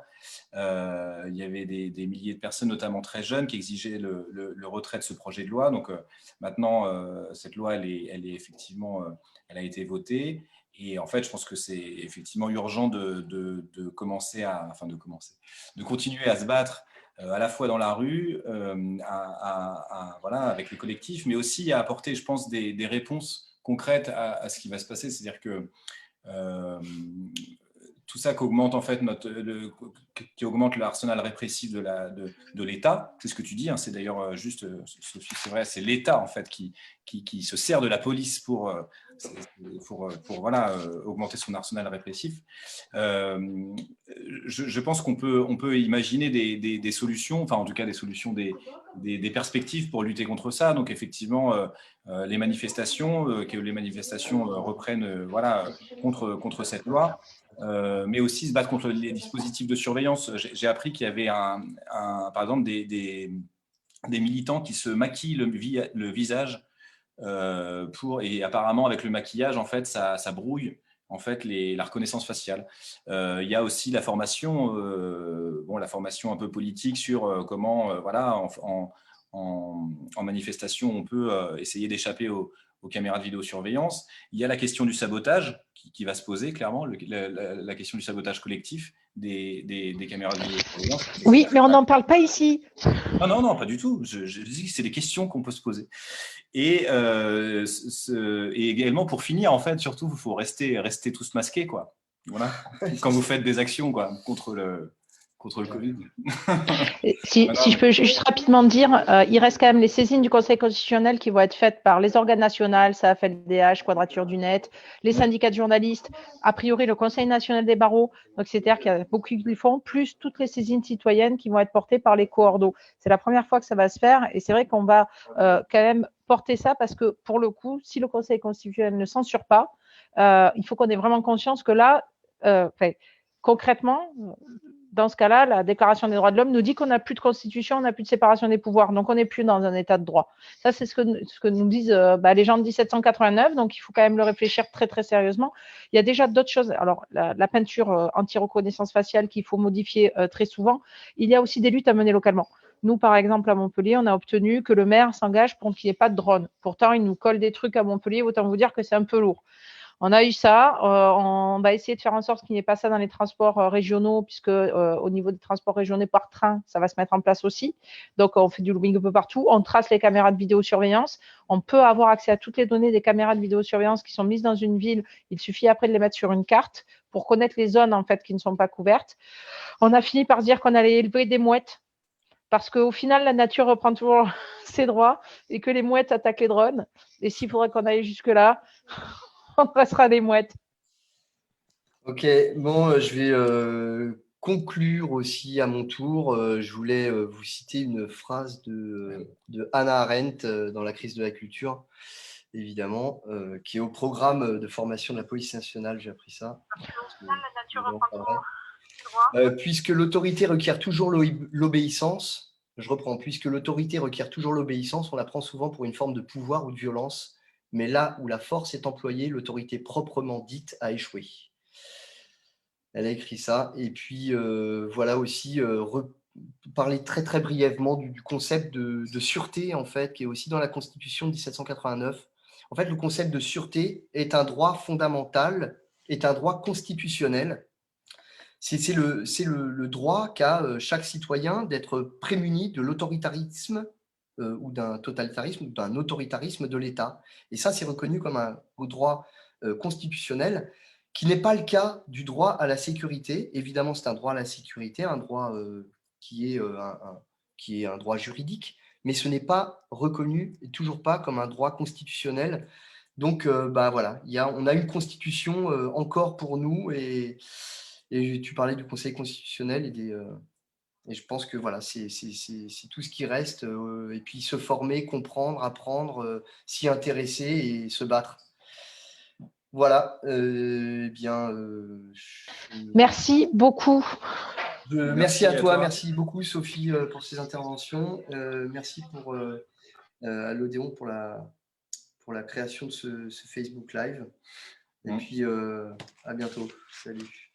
Il y avait des milliers de personnes, notamment très jeunes, qui exigeaient le retrait de ce projet de loi. Donc maintenant, cette loi, elle est effectivement, elle a été votée. Et en fait, je pense que c'est effectivement urgent de continuer à se battre à la fois dans la rue, voilà, avec les collectifs, mais aussi à apporter, je pense, des réponses concrètes à ce qui va se passer. C'est-à-dire que tout ça qui augmente en fait qui augmente l'arsenal répressif de l'État. C'est ce que tu dis, hein, c'est d'ailleurs juste, Sophie, c'est vrai, c'est l'État en fait qui se sert de la police pour voilà, augmenter son arsenal répressif. Je pense qu'on peut imaginer des solutions, enfin en tout cas des solutions, des perspectives pour lutter contre ça. Donc effectivement, les manifestations, que les manifestations reprennent voilà, contre cette loi. Mais aussi se battre contre les dispositifs de surveillance. J'ai appris qu'il y avait par exemple des militants qui se maquillent le visage et apparemment avec le maquillage en fait ça brouille en fait la reconnaissance faciale. Il y a aussi la formation un peu politique sur comment voilà en manifestation on peut essayer d'échapper aux caméras de vidéosurveillance. Il y a la question du sabotage qui va se poser clairement, la question du sabotage collectif des caméras de vidéosurveillance. Oui, mais on n'en parle pas ici. Non, pas du tout. Je dis que c'est des questions qu'on peut se poser. Et également, pour finir, en fait, surtout, il faut rester tous masqués, quoi. Voilà. Quand vous faites des actions, quoi, contre le Covid. Si je peux juste rapidement dire, il reste quand même les saisines du Conseil constitutionnel qui vont être faites par les organes nationaux, SAF-LDH, Quadrature du Net, les syndicats de journalistes, a priori le Conseil national des barreaux, donc c'est-à-dire qu'il y a beaucoup qui le font, plus toutes les saisines citoyennes qui vont être portées par les coordos. C'est la première fois que ça va se faire et c'est vrai qu'on va quand même porter ça parce que pour le coup, si le Conseil constitutionnel ne censure pas, il faut qu'on ait vraiment conscience que là, concrètement, dans ce cas-là, la Déclaration des droits de l'homme nous dit qu'on n'a plus de constitution, on n'a plus de séparation des pouvoirs, donc on n'est plus dans un état de droit. Ça, c'est ce que nous disent les gens de 1789, donc il faut quand même le réfléchir très, très sérieusement. Il y a déjà d'autres choses. Alors, la peinture anti-reconnaissance faciale qu'il faut modifier très souvent. Il y a aussi des luttes à mener localement. Nous, par exemple, à Montpellier, on a obtenu que le maire s'engage pour qu'il n'y ait pas de drone. Pourtant, il nous colle des trucs à Montpellier, autant vous dire que c'est un peu lourd. On a eu ça. On va essayer de faire en sorte qu'il n'y ait pas ça dans les transports régionaux, puisque au niveau des transports régionaux par train, ça va se mettre en place aussi. Donc, on fait du lobbying un peu partout. On trace les caméras de vidéosurveillance. On peut avoir accès à toutes les données des caméras de vidéosurveillance qui sont mises dans une ville. Il suffit après de les mettre sur une carte pour connaître les zones en fait qui ne sont pas couvertes. On a fini par dire qu'on allait élever des mouettes parce qu'au final, la nature reprend toujours ses droits et que les mouettes attaquent les drones. Et s'il faudrait qu'on aille jusque-là, on restera des mouettes. Ok, bon, je vais conclure aussi à mon tour. Je voulais vous citer une phrase de Hannah Arendt dans La crise de la culture, évidemment, qui est au programme de formation de la police nationale. J'ai appris ça. Puisque l'autorité requiert toujours l'obéissance, je reprends, puisque l'autorité requiert toujours l'obéissance, on la prend souvent pour une forme de pouvoir ou de violence, mais là où la force est employée, l'autorité proprement dite a échoué. Elle a écrit ça. Et puis, voilà aussi, parler très, très brièvement du concept de sûreté, en fait, qui est aussi dans la Constitution de 1789. En fait, le concept de sûreté est un droit fondamental, est un droit constitutionnel. C'est le droit qu'a chaque citoyen d'être prémuni de l'autoritarisme ou d'un totalitarisme ou d'un autoritarisme de l'État. Et ça, c'est reconnu comme un droit constitutionnel qui n'est pas le cas du droit à la sécurité. Évidemment, c'est un droit à la sécurité, un droit qui est un droit juridique, mais ce n'est pas reconnu, et toujours pas, comme un droit constitutionnel. Donc, bah, voilà, on a une constitution encore pour nous, et tu parlais du Conseil constitutionnel et je pense que voilà, c'est tout ce qui reste. Et puis se former, comprendre, apprendre, s'y intéresser et se battre. Voilà, eh bien, Merci beaucoup. merci à toi, merci beaucoup Sophie pour ces interventions. Merci à l'Odéon pour la création de ce Facebook Live. Et puis à bientôt. Salut.